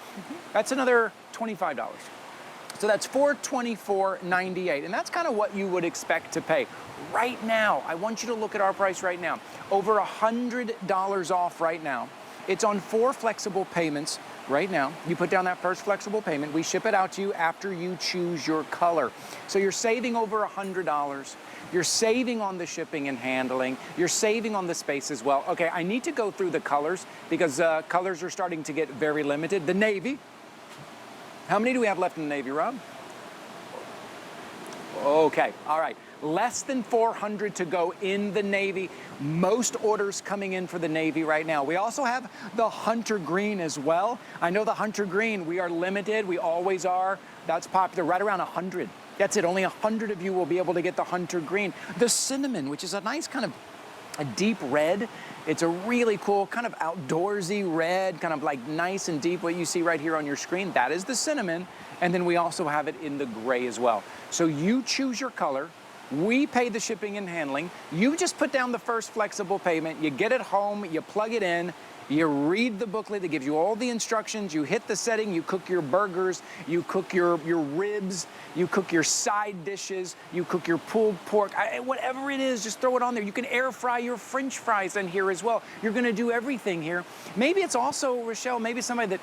That's another $25. So that's $424.98, and that's kind of what you would expect to pay. Right now, I want you to look at our price right now. Over $100 off right now. It's on 4 flexible payments right now. You put down that first flexible payment. We ship it out to you after you choose your color. So you're saving over $100. You're saving on the shipping and handling. You're saving on the space as well. Okay, I need to go through the colors because colors are starting to get very limited. The navy. How many do we have left in the navy, Rob? Okay, all right. less than 400 to go in the Navy. Most orders coming in for the Navy right now. We also have the Hunter Green as well. I know the Hunter Green, we are limited, we always are. That's popular, right around 100. That's it, only 100 of you will be able to get the Hunter Green. The Cinnamon, which is a nice kind of a deep red. It's a really cool kind of outdoorsy red, kind of like nice and deep, what you see right here on your screen. That is the Cinnamon. And then we also have it in the gray as well. So you choose your color. We pay the shipping and handling. You just put down the first flexible payment. You get it home, you plug it in, you read the booklet that gives you all the instructions, you hit the setting, you cook your burgers, you cook your ribs, you cook your side dishes, you cook your pulled pork, whatever it is, just throw it on there. You can air fry your French fries in here as well. You're gonna do everything here. Maybe it's also, Rochelle, maybe somebody that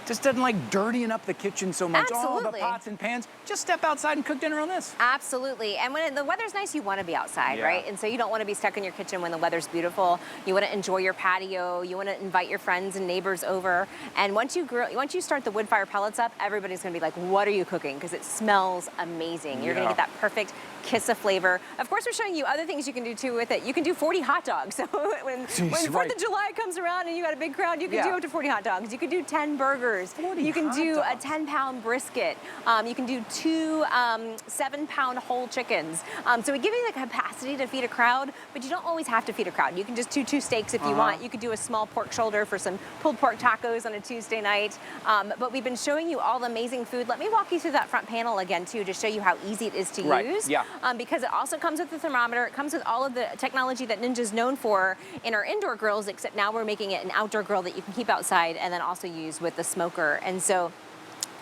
just doesn't like dirtying up the kitchen so much. Absolutely. All the pots and pans. Just step outside and cook dinner on this. Absolutely. And when the weather's nice, you want to be outside, Yeah. right? And so you don't want to be stuck in your kitchen when the weather's beautiful. You want to enjoy your patio. You want to invite your friends and neighbors over. And once you start the wood fire pellets up, everybody's going to be like, "What are you cooking?" Because it smells amazing. You're going to get that perfect kiss of flavor. Of course, we're showing you other things you can do too with it. You can do 40 hot dogs. So when 4th of July comes around and you got a big crowd, you can do up to 40 hot dogs. You can do 10 burgers. You can do a 10-pound brisket. You can do 2 7-pound whole chickens. So we give you the capacity to feed a crowd, but you don't always have to feed a crowd. You can just do 2 steaks if you want. You could do a small pork shoulder for some pulled pork tacos on a Tuesday night. But we've been showing you all the amazing food. Let me walk you through that front panel again too to show you how easy it is to use. Yeah. Because it also comes with the thermometer. It comes with all of the technology that Ninja's known for in our indoor grills, except now we're making it an outdoor grill that you can keep outside and then also use with the smoker. And so,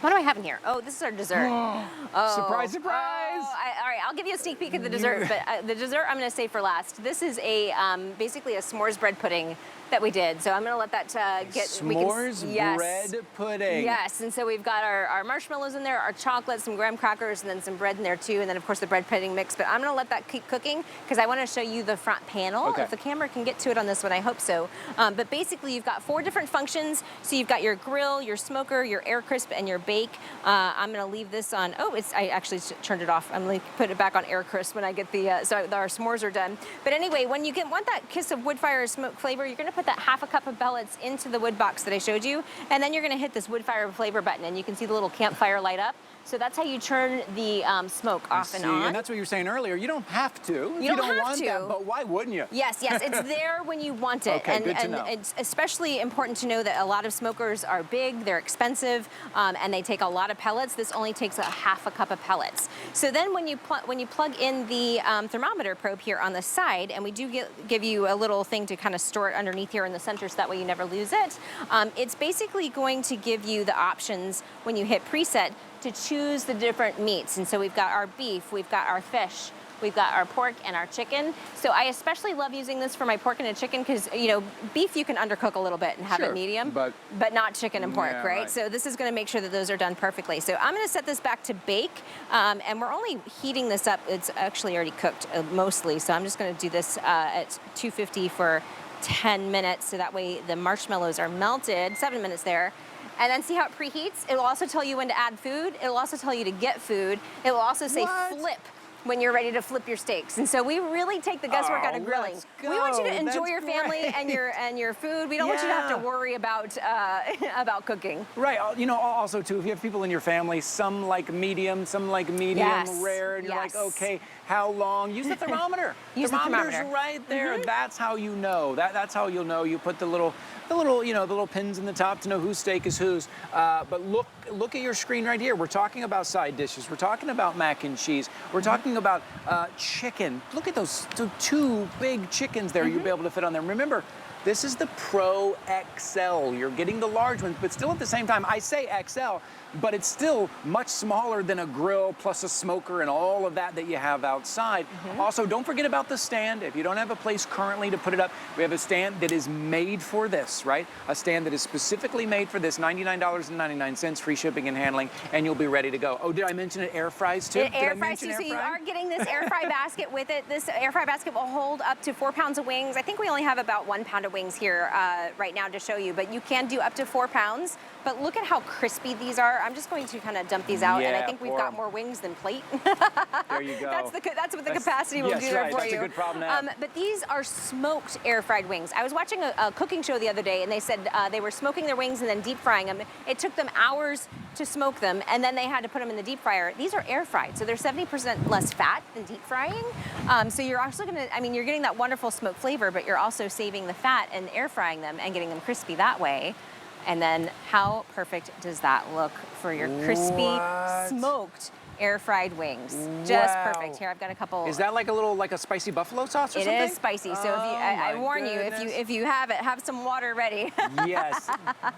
what do I have in here? Oh, this is our dessert. Oh, surprise, surprise! All right, I'll give you a sneak peek of the dessert, but the dessert I'm gonna save for last. This is a basically a s'mores bread pudding that we did. So I'm gonna let that get... S'mores bread pudding. Yes, and so we've got our marshmallows in there, our chocolate, some graham crackers, and then some bread in there too, and then of course the bread pudding mix. But I'm gonna let that keep cooking because I wanna show you the front panel. Okay. If the camera can get to it on this one, I hope so. But basically you've got 4 different functions. So you've got your grill, your smoker, your air crisp, and your bake. I'm gonna leave this on, I actually turned it off. I'm gonna put it back on air crisp when I get so our s'mores are done. But anyway, when you want that kiss of wood fire smoke flavor, you're gonna put that 1/2 cup of pellets into the wood box that I showed you, and then you're gonna hit this wood fire flavor button, and you can see the little campfire light up. So that's how you turn the smoke off and on. And that's what you were saying earlier. You don't have to. You don't have want to. that, but why wouldn't you? Yes, it's there when you want it. Okay, and good to know. It's especially important to know that a lot of smokers are big, they're expensive, and they take a lot of pellets. This only takes a 1/2 cup of pellets. So then when you plug in the thermometer probe here on the side, and we do give you a little thing to kind of store it underneath here in the center so that way you never lose it, it's basically going to give you the options when you hit preset to choose the different meats. And so we've got our beef, we've got our fish, we've got our pork and our chicken. So I especially love using this for my pork and a chicken because, beef you can undercook a little bit and have it medium, but not chicken and pork, right? So this is gonna make sure that those are done perfectly. So I'm gonna set this back to bake, and we're only heating this up. It's actually already cooked mostly, so I'm just gonna do this at 250 for 10 minutes, so that way the marshmallows are melted, 7 minutes there. And then see how it preheats? It will also tell you when to add food. It will also tell you to get food. It will also say flip when you're ready to flip your steaks. And so we really take the guesswork out of grilling. We want you to enjoy your family and your food. We don't want you to have to worry about cooking. Right. Also too, if you have people in your family, some like medium, rare, and you're like, okay, how long? Use the thermometer. Use the thermometer. Right there. That's how you know. That's how you'll know. You put the little pins in the top to know whose steak is whose. But look at your screen right here. We're talking about side dishes. We're talking about mac and cheese. We're talking about chicken. Look at those 2 big chickens there. You'll be able to fit on there. Remember, this is the Pro XL. You're getting the large ones, but still at the same time, I say XL, but it's still much smaller than a grill plus a smoker and all of that you have outside. Also, don't forget about the stand. If you don't have a place currently to put it up, we have a stand that is made for this, right? A stand that is specifically made for this, $99.99, free shipping and handling, and you'll be ready to go. Oh, did I mention it air fries too? It air fries too, so you are getting this air fry basket with it. This air fry basket will hold up to 4 pounds of wings. I think we only have about 1 pound of Ninja wings here right now to show you, but you can do up to 4 pounds. But look at how crispy these are. I'm just going to kind of dump these out, and I think we've got more wings than plate. There you go. That's what the capacity will do there for you. That's a good problem to have. But these are smoked air fried wings. I was watching a cooking show the other day, and they said they were smoking their wings and then deep frying them. It took them hours to smoke them, and then they had to put them in the deep fryer. These are air fried, so they're 70% less fat than deep frying. So you're actually gonna, I mean, you're getting that wonderful smoked flavor, but you're also saving the fat and air frying them and getting them crispy that way. And then how perfect does that look for your crispy, smoked air fried wings? Just perfect. Here, I've got a couple. Is that like a little, like a spicy buffalo sauce or something? It is spicy. So if you, I warn you, if you have it, have some water ready. Yes,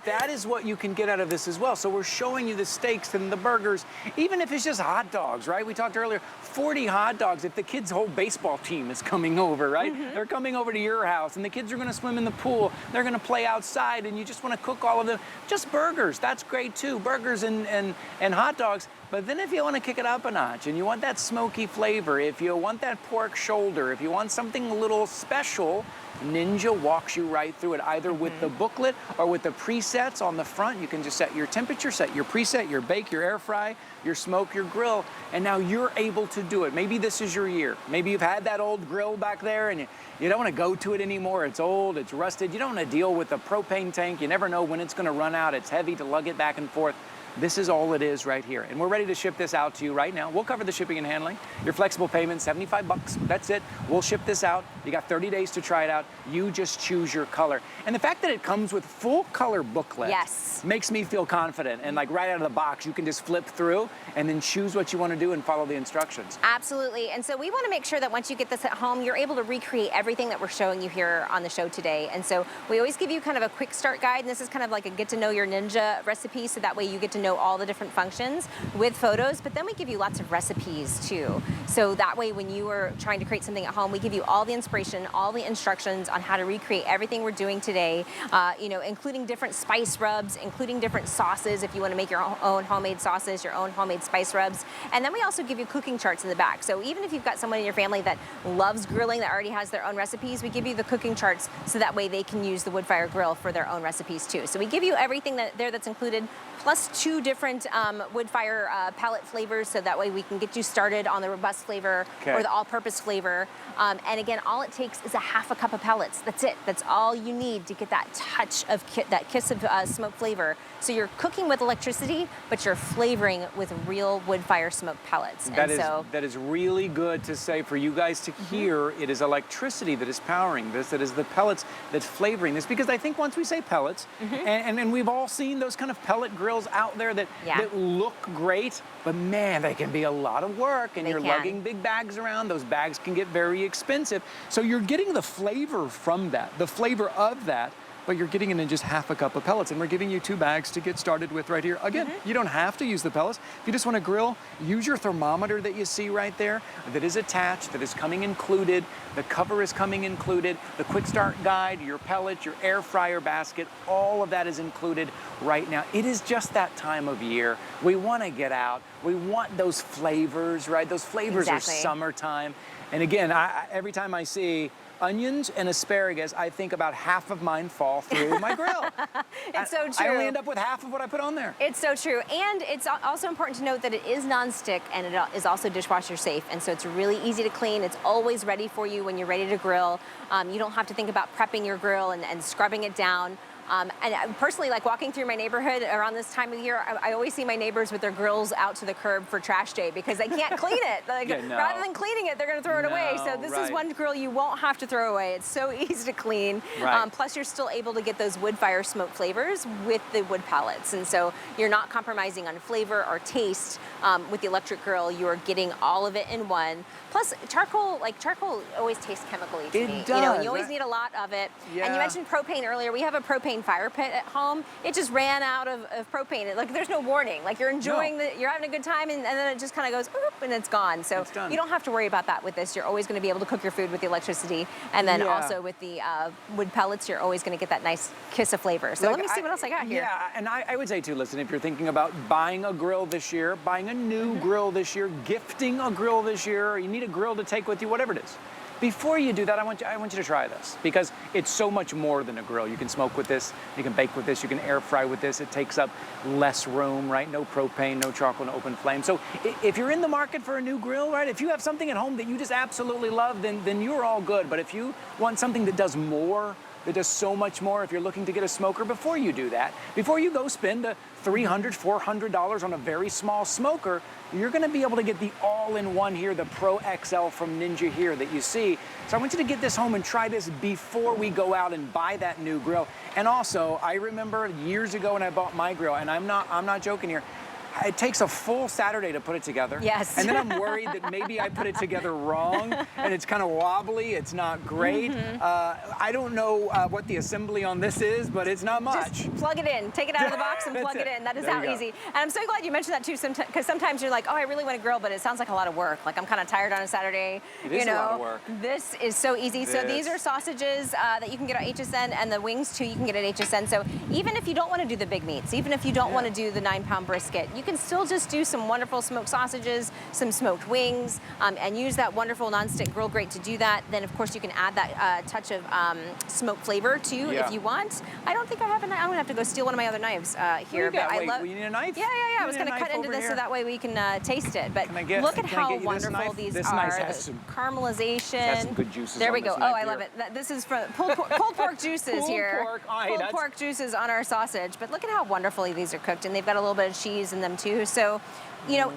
that is what you can get out of this as well. So we're showing you the steaks and the burgers, even if it's just hot dogs, right? We talked earlier, 40 hot dogs. If the kids' whole baseball team is coming over, right? They're coming over to your house, and the kids are going to swim in the pool. They're going to play outside, and you just want to cook all of them. Just burgers, that's great too. Burgers and hot dogs. But then if you want to kick it up a notch and you want that smoky flavor, if you want that pork shoulder, if you want something a little special, Ninja walks you right through it, either with the booklet or with the presets on the front. You can just set your temperature, set your preset, your bake, your air fry, your smoke, your grill, and now you're able to do it. Maybe this is your year. Maybe you've had that old grill back there and you don't want to go to it anymore. It's old, it's rusted. You don't want to deal with the propane tank. You never know when it's going to run out. It's heavy to lug it back and forth. This is all it is right here. And we're ready to ship this out to you right now. We'll cover the shipping and handling. Your flexible payment, 75 bucks. That's it. We'll ship this out. You got 30 days to try it out. You just choose your color. And the fact that it comes with full color booklet makes me feel confident. And like right out of the box, you can just flip through and then choose what you want to do and follow the instructions. Absolutely. And so we want to make sure that once you get this at home, you're able to recreate everything that we're showing you here on the show today. And so we always give you kind of a quick start guide. And this is kind of like a get to know your Ninja recipe. So that way you get to know all the different functions with photos, but then we give you lots of recipes too. So that way when you are trying to create something at home, we give you all the inspiration, all the instructions on how to recreate everything we're doing today, you know, including different spice rubs, including different sauces if you want to make your own homemade sauces, your own homemade spice rubs. And then we also give you cooking charts in the back. So even if you've got someone in your family that loves grilling, that already has their own recipes, we give you the cooking charts so that way they can use the Woodfire grill for their own recipes too. So we give you everything that's included, plus 2 different Woodfire pellet flavors, so that way we can get you started on the robust flavor or the all-purpose flavor. And again, all it takes is a ½ cup of pellets. That's it. That's all you need to get that touch of that kiss of smoke flavor. So you're cooking with electricity, but you're flavoring with real Woodfire smoked pellets. That is really good to say for you guys to hear. It is electricity that is powering this. It is the pellets that's flavoring this. Because I think once we say pellets, and we've all seen those kind of pellet grills out there that look great, but man, they can be a lot of work, and you're lugging big bags around. Those bags can get very expensive. So you're getting the flavor from that, the flavor of that, but you're getting it in just ½ cup of pellets, and we're giving you 2 bags to get started with right here. Again, you don't have to use the pellets. If you just want to grill, use your thermometer that you see right there that is attached, that is coming included. The cover is coming included. The quick start guide, your pellet, your air fryer basket, all of that is included right now. It is just that time of year. We want to get out. We want those flavors, right? Those flavors are summertime. And again, every time I see onions and asparagus, I think about half of mine fall through my grill. It's so true. I only end up with half of what I put on there. It's so true. And it's also important to note that it is nonstick, and it is also dishwasher safe. And so it's really easy to clean. It's always ready for you when you're ready to grill. You don't have to think about prepping your grill and scrubbing it down. And personally, like walking through my neighborhood around this time of year, I always see my neighbors with their grills out to the curb for trash day because they can't clean it. Like, rather than cleaning it, they're going to throw it away. So this is one grill you won't have to throw away. It's so easy to clean. Plus, you're still able to get those Woodfire smoke flavors with the wood pellets. And so you're not compromising on flavor or taste with the electric grill. You are getting all of it in one. Plus, charcoal always tastes chemically to me. It does. You know, you always need a lot of it. And you mentioned propane earlier. We have a propane fire pit at home. It just ran out of propane. Like, there's no warning. Like, you're enjoying you're having a good time, and then it just kind of goes oop, and it's gone. So you don't have to worry about that with this. You're always going to be able to cook your food with the electricity, and then also with the wood pellets, you're always going to get that nice kiss of flavor. So let me see what else I got here. Yeah, and I would say too, listen, if you're thinking about buying a grill this year, buying a new grill this year, gifting a grill this year, or you need a grill to take with you, whatever it is, Before you do that, I want you to try this, because it's so much more than a grill. You can smoke with this, you can bake with this, you can air fry with this. It takes up less room, right? No propane, no charcoal, no open flame. So if you're in the market for a new grill, right? If you have something at home that you just absolutely love, then you're all good. But if you want something that does more, that does so much more, if you're looking to get a smoker, before you do that, before you go spend $300, $400 on a very small smoker, you're gonna be able to get the all-in-one here, the Pro XL from Ninja here that you see. So I want you to get this home and try this before we go out and buy that new grill. And also, I remember years ago when I bought my grill, and I'm not joking here, it takes a full Saturday to put it together. Yes. And then I'm worried that maybe I put it together wrong and it's kind of wobbly, it's not great. I don't know what the assembly on this is, but it's not much. Just plug it in, take it out of the box and plug it in. That is how easy. And I'm so glad you mentioned that too, because sometimes you're like, oh, I really want to grill, but it sounds like a lot of work. Like I'm kind of tired on a Saturday. It is a lot of work. This is so easy. So these are sausages that you can get at HSN, and the wings too you can get at HSN. So even if you don't want to do the big meats, even if you don't want to do the 9-pound brisket, you can still just do some wonderful smoked sausages, some smoked wings, and use that wonderful nonstick grill grate to do that. Then of course you can add that touch of smoked flavor too if you want. I don't think I have a knife. I'm gonna have to go steal one of my other knives here. But I love. You need a knife? Yeah. I was gonna cut into this so that way we can taste it. But look at how wonderful these this are. Knife has some, caramelization. has some good juices. There we on go. this Oh, knife I here. love it. This is from pulled pork juices Pulled here. pork. Oh, hey, Pulled pork juices on our sausage. But look at how wonderfully these are cooked, and they've got a little bit of cheese in them too. So, you know,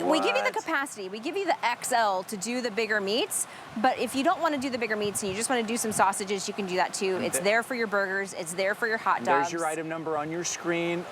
we give you the capacity, we give you the XL to do the bigger meats, but if you don't want to do the bigger meats and you just want to do some sausages, you can do that too. It's there for your burgers, it's there for your hot dogs. There's your item number on your screen.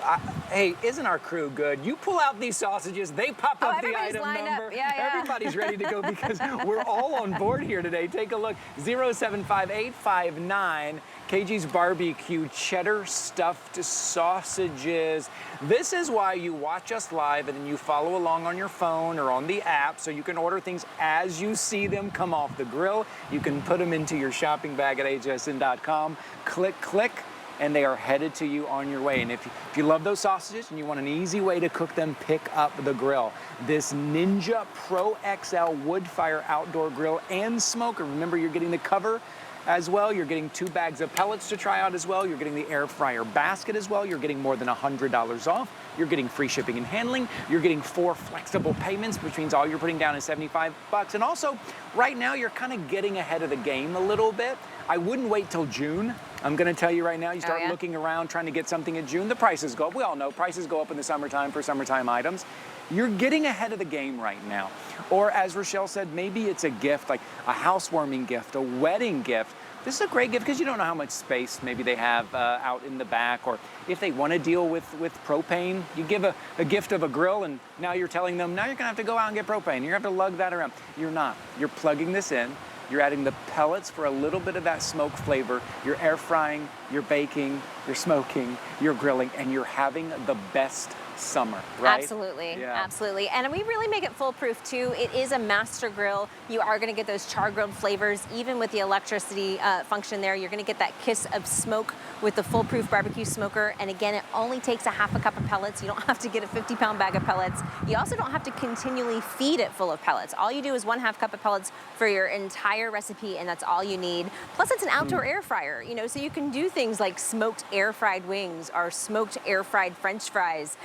Hey, isn't our crew good? You pull out these sausages, they pop up the item number. Yeah. Everybody's ready to go because we're all on board here today. Take a look, 075859 KG's Barbecue Cheddar Stuffed Sausages. This is why you watch us live and then you follow along on your phone or on the app, so you can order things as you see them come off the grill. You can put them into your shopping bag at hsn.com. Click, and they are headed to you on your way. And if you love those sausages and you want an easy way to cook them, pick up the grill. This Ninja Pro XL Woodfire Outdoor Grill and Smoker. Remember, you're getting the cover as well. You're getting 2 bags of pellets to try out as well. You're getting the air fryer basket as well. You're getting more than $100 off. You're getting free shipping and handling. You're getting 4 flexible payments, which means all you're putting down is $75. And also, right now, you're kind of getting ahead of the game a little bit. I wouldn't wait till June. I'm gonna tell you right now, you start looking around trying to get something in June, the prices go up. We all know prices go up in the summertime for summertime items. You're getting ahead of the game right now. Or as Rochelle said, maybe it's a gift, like a housewarming gift, a wedding gift. This is a great gift because you don't know how much space maybe they have out in the back, or if they want to deal with propane. You give a gift of a grill and now you're telling them, now you're gonna have to go out and get propane. You're gonna have to lug that around. You're not. You're plugging this in. You're adding the pellets for a little bit of that smoke flavor. You're air frying, you're baking, you're smoking, you're grilling, and you're having the best summer, right? Absolutely. And we really make it foolproof too. It is a master grill. You are going to get those char grilled flavors, even with the electricity function there. You're going to get that kiss of smoke with the foolproof barbecue smoker. And again, it only takes a half a cup of pellets. You don't have to get a 50-pound bag of pellets. You also don't have to continually feed it full of pellets. All you do is 1/2 cup of pellets for your entire recipe, and that's all you need. Plus, it's an outdoor air fryer, you know, so you can do things like smoked air fried wings or smoked air fried French fries.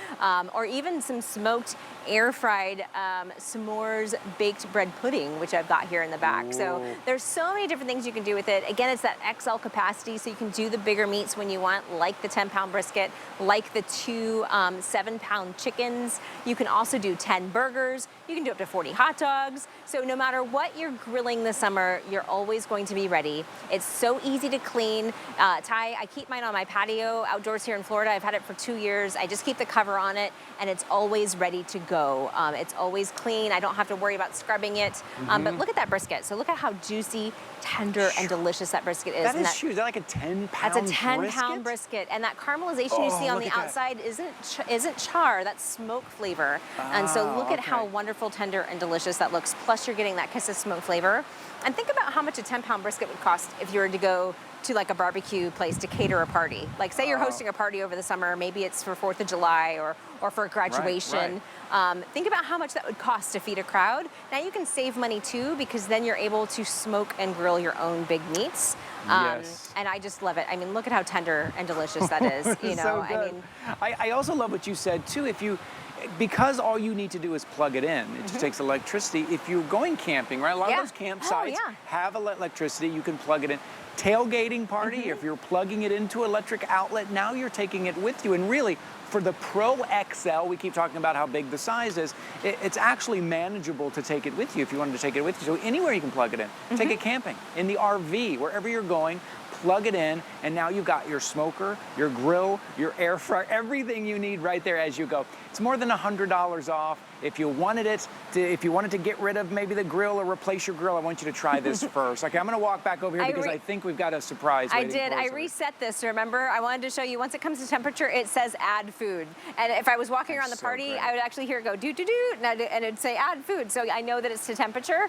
Or even some smoked air fried s'mores baked bread pudding, which I've got here in the back. So there's so many different things you can do with it. Again, it's that XL capacity, so you can do the bigger meats when you want, like the 10-pound brisket, like the 2 7-pound chickens. You can also do 10 burgers. You can do up to 40 hot dogs. So no matter what you're grilling this summer, you're always going to be ready. It's so easy to clean. Ty, I keep mine on my patio outdoors here in Florida. I've had it for 2 years. I just keep the cover on it, and it's always ready to go. It's always clean. I don't have to worry about scrubbing it. But look at that brisket. So look at how juicy, tender, and delicious that brisket is. That is huge. Is that like a 10-pound That's a 10-pound brisket. And that caramelization you see on the outside isn't char, that's smoke flavor. And so look at how wonderful, tender, and delicious that looks. Plus you're getting that kiss of smoke flavor. And think about how much a 10-pound brisket would cost if you were to go to like a barbecue place to cater a party. Like say you're hosting a party over the summer, maybe it's for 4th of July or for graduation. Think about how much that would cost to feed a crowd. Now you can save money too, because then you're able to smoke and grill your own big meats. Yes. And I just love it. I mean, look at how tender and delicious that is. You know, So good. I mean, I also love what you said too. Because all you need to do is plug it in. It just takes electricity. If you're going camping, right? A lot of those campsites have electricity. You can plug it in. Tailgating party, if you're plugging it into electric outlet, now you're taking it with you. And really, for the Pro XL, we keep talking about how big the size is, it's actually manageable to take it with you if you wanted to take it with you. So anywhere you can plug it in. Take it camping, in the RV, wherever you're going, plug it in, and now you've got your smoker, your grill, your air fryer, everything you need right there as you go. It's more than $100 off. If you wanted to get rid of maybe the grill or replace your grill, I want you to try this first. Okay, I'm gonna walk back over here because I think we've got a surprise waiting for us. I reset this, remember? I wanted to show you, once it comes to temperature, it says add food. And if I was walking around the party, I would actually hear it go do-do-do, and it'd say add food. So I know that it's to temperature.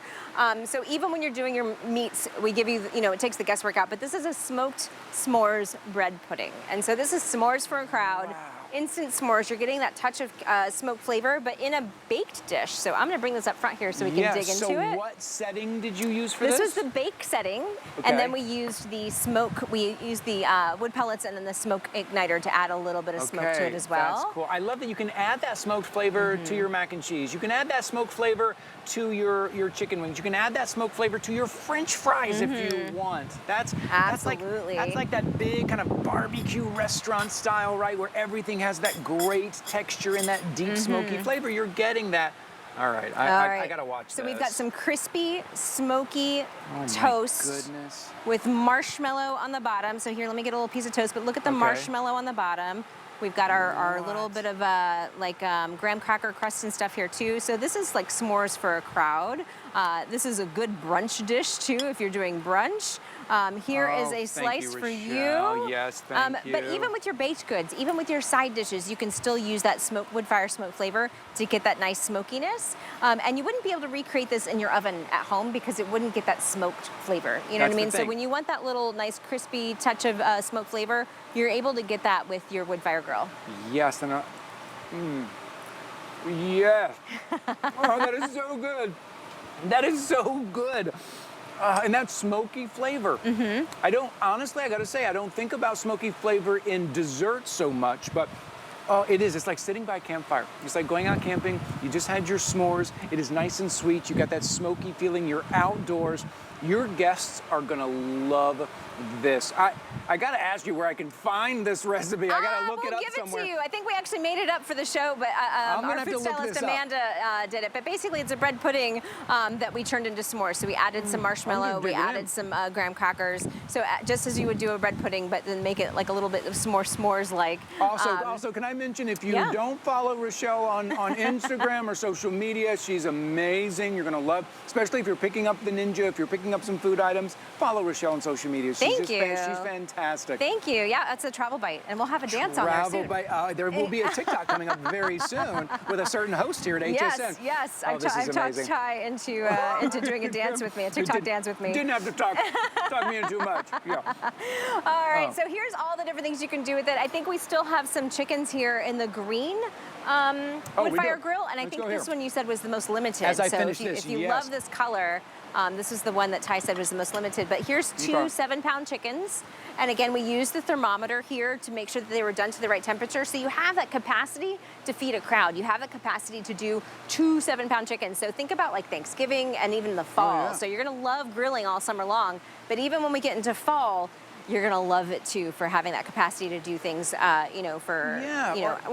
So even when you're doing your meats, we give you, it takes the guesswork out, but this is a smoked s'mores bread pudding. And so this is s'mores for a crowd. Wow. Instant s'mores, you're getting that touch of smoke flavor, but in a baked dish. So I'm gonna bring this up front here so we can dig into it. So what setting did you use for this? This was the bake setting, and then we used the smoke, we used the wood pellets and then the smoke igniter to add a little bit of smoke to it as well. That's cool. I love that you can add that smoked flavor to your mac and cheese. You can add that smoked flavor to your chicken wings. You can add that smoked flavor to your French fries if you want. That's like that big kind of barbecue restaurant style, right, where everything has that great texture and that deep smoky flavor. You're getting that. All right, I gotta watch this. So we've got some crispy, smoky toast with marshmallow on the bottom. So here, let me get a little piece of toast, but look at the marshmallow on the bottom. We've got our little bit of graham cracker crust and stuff here too. So this is like s'mores for a crowd. This is a good brunch dish too if you're doing brunch. Here is a slice for you. Yes, thank you. But even with your baked goods, even with your side dishes, you can still use that wood-fire smoke flavor to get that nice smokiness. And you wouldn't be able to recreate this in your oven at home because it wouldn't get that smoked flavor. You know what I mean? So when you want that little nice crispy touch of smoke flavor, you're able to get that with your wood-fire grill. Yes, and yes. Oh, that is so good. That is so good. And that smoky flavor. I gotta say, I don't think about smoky flavor in desserts so much, but it's like sitting by a campfire. It's like going out camping, you just had your s'mores, it is nice and sweet, you got that smoky feeling, you're outdoors. Your guests are gonna love this. I gotta ask you where I can find this recipe. I gotta look it up somewhere. We'll give it to you. I think we actually made it up for the show, but our food stylist Amanda did it. But basically, it's a bread pudding that we turned into s'mores. So we added some marshmallow, we added some graham crackers. So just as you would do a bread pudding, but then make it like a little bit of s'mores-like. Also, can I mention, if you don't follow Rochelle on Instagram or social media, she's amazing. You're gonna love, especially if you're picking up the Ninja, if you're picking up some food items, follow Rochelle on social media. Thank you. She's fantastic. Thank you. Yeah, that's a travel bite, and we'll have a dance on there soon. There will be a TikTok coming up very soon with a certain host here at HSN. Yes. I've talked Ty into doing a dance with me, a TikTok dance with me. Didn't have to talk me into too much. Yeah. All right. So here's all the different things you can do with it. I think we still have some chickens here in the green wood-fire grill, and I think this one you said was the most limited. As I finish this, if you love this color, this is the one that Ty said was the most limited. But here's two 7-pound chickens. And again, we used the thermometer here to make sure that they were done to the right temperature. So you have that capacity to feed a crowd. You have the capacity to do 2 7-pound chickens. So think about like Thanksgiving and even the fall. So you're gonna love grilling all summer long. But even when we get into fall, you're gonna love it too for having that capacity to do things, we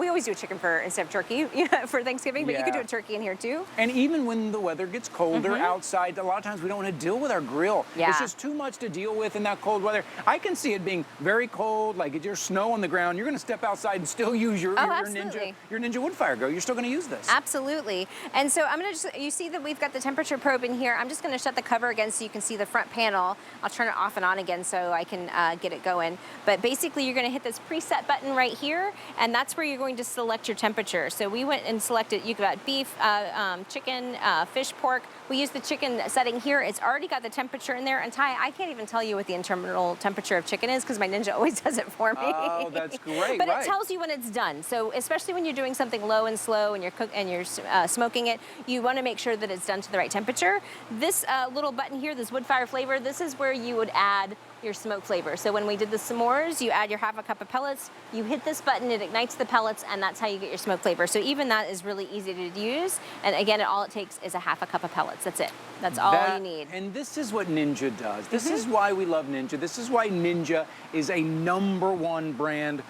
always do a chicken instead of turkey for Thanksgiving, but you could do a turkey in here too. And even when the weather gets colder outside, a lot of times we don't want to deal with our grill. It's just too much to deal with in that cold weather. I can see it being very cold, like if there's snow on the ground, you're gonna step outside and still use your Ninja Woodfire grill. You're still gonna use this. Absolutely. And so I'm gonna you see that we've got the temperature probe in here. I'm just gonna shut the cover again so you can see the front panel. I'll turn it off and on again so I can get it going. But basically, you're going to hit this preset button right here, and that's where you're going to select your temperature. So we went and selected, you got beef, chicken, fish, pork. We used the chicken setting here. It's already got the temperature in there. And Ty, I can't even tell you what the internal temperature of chicken is because my Ninja always does it for me. Oh, that's great. But right. it tells you when it's done. So especially when you're doing something low and slow and you're smoking it, you want to make sure that it's done to the right temperature. This little button here, this Woodfire flavor, this is where you would add your smoke flavor. So when we did the s'mores, you add your half a cup of pellets, you hit this button, it ignites the pellets, and that's how you get your smoke flavor. So even that is really easy to use. And again, all it takes is a half a cup of pellets. That's it. That's all you need. And this is what Ninja does. This is why we love Ninja. This is why Ninja is a #1 brand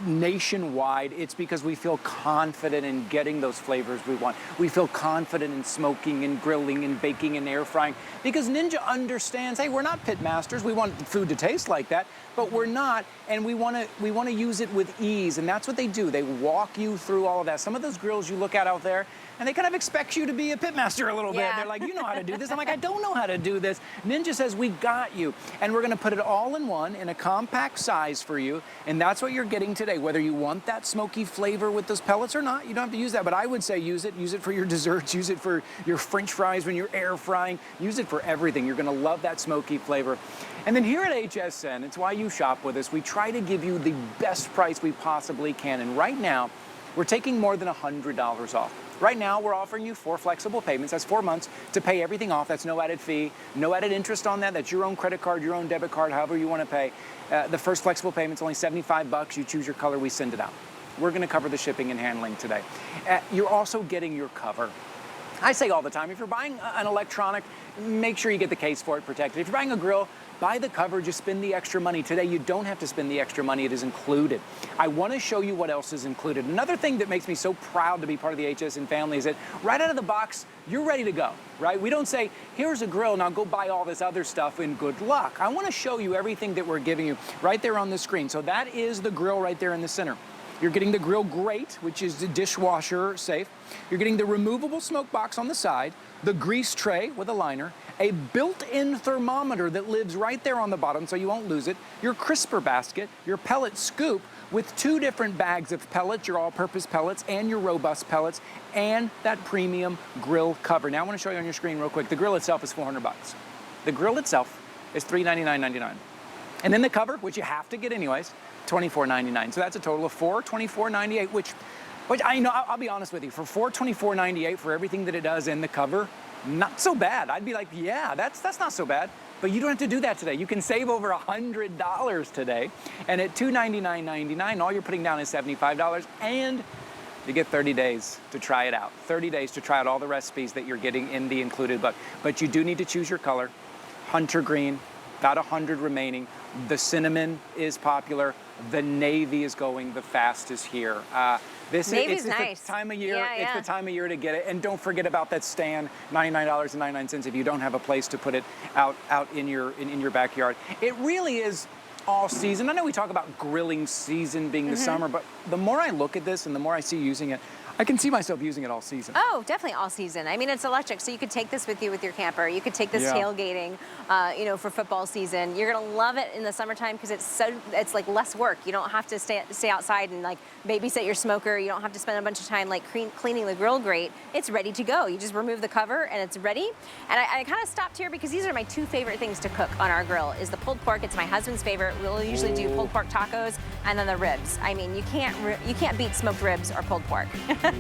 nationwide. It's because we feel confident in getting those flavors we want. We feel confident in smoking and grilling and baking and air frying because Ninja understands, hey, we're not pit masters. We want food to taste like that, but we're not, and we want to use it with ease, and that's what they do. They walk you through all of that. Some of those grills you look at out there, and they kind of expect you to be a pit master a little bit. They're like, you know how to do this. I'm like, I don't know how to do this. Ninja says, we got you. And we're gonna put it all in one in a compact size for you. And that's what you're getting today. Whether you want that smoky flavor with those pellets or not, you don't have to use that. But I would say use it. Use it for your desserts. Use it for your French fries when you're air frying. Use it for everything. You're gonna love that smoky flavor. And then here at HSN, it's why you shop with us. We try to give you the best price we possibly can. And right now, we're taking more than $100 off. Right now, we're offering you 4 flexible payments. That's 4 months to pay everything off. That's no added fee, no added interest on that. That's your own credit card, your own debit card, however you want to pay. The first flexible payment's only $75. You choose your color, we send it out. We're going to cover the shipping and handling today. You're also getting your cover. I say all the time, if you're buying an electronic, make sure you get the case for it protected. If you're buying a grill, buy the cover, just spend the extra money. Today, you don't have to spend the extra money, it is included. I want to show you what else is included. Another thing that makes me so proud to be part of the HSN family is that right out of the box, you're ready to go, right? We don't say, here's a grill, now go buy all this other stuff and good luck. I want to show you everything that we're giving you right there on the screen. So that is the grill right there in the center. You're getting the grill grate, which is the dishwasher safe. You're getting the removable smoke box on the side, the grease tray with a liner, a built-in thermometer that lives right there on the bottom so you won't lose it, your crisper basket, your pellet scoop with 2 different bags of pellets, your all-purpose pellets and your robust pellets, and that premium grill cover. Now I want to show you on your screen real quick. The grill itself is $400. The grill itself is $399.99. And then the cover, which you have to get anyways, $24.99. So that's a total of $424.98, which I know, I'll be honest with you, for $424.98 for everything that it does in the cover, not so bad. I'd be like, yeah, that's not so bad. But you don't have to do that today. You can save over $100 today. And at $299.99, all you're putting down is $75, and you get 30 days to try it out. 30 days to try out all the recipes that you're getting in the included book. But you do need to choose your color. Hunter green, about 100 remaining. The is popular. The navy is going the fastest here. It's nice. the time of year. Yeah, it's the time of year to get it. And don't forget about that stand, $99.99 if you don't have a place to put it out in your backyard. It really is all season. I know we talk about grilling season being the summer, but the more I look at this and the more I see using it, I can see myself using it all season. Oh, definitely all season. I mean, it's electric, so you could take this with you with your camper. You could take this tailgating, for football season. You're gonna love it in the summertime because it's like less work. You don't have to stay outside and like babysit your smoker. You don't have to spend a bunch of time like cleaning the grill grate. It's ready to go. You just remove the cover and it's ready. And I kind of stopped here because these are my 2 favorite things to cook on our grill. Is the pulled pork. It's my husband's favorite. We'll usually do pulled pork tacos, and then the ribs. I mean, you can't beat smoked ribs or pulled pork.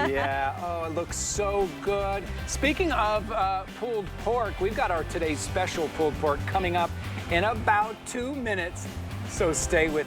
Yeah, oh, it looks so good. Speaking of pulled pork, we've got our today's special pulled pork coming up in about 2 minutes, so stay with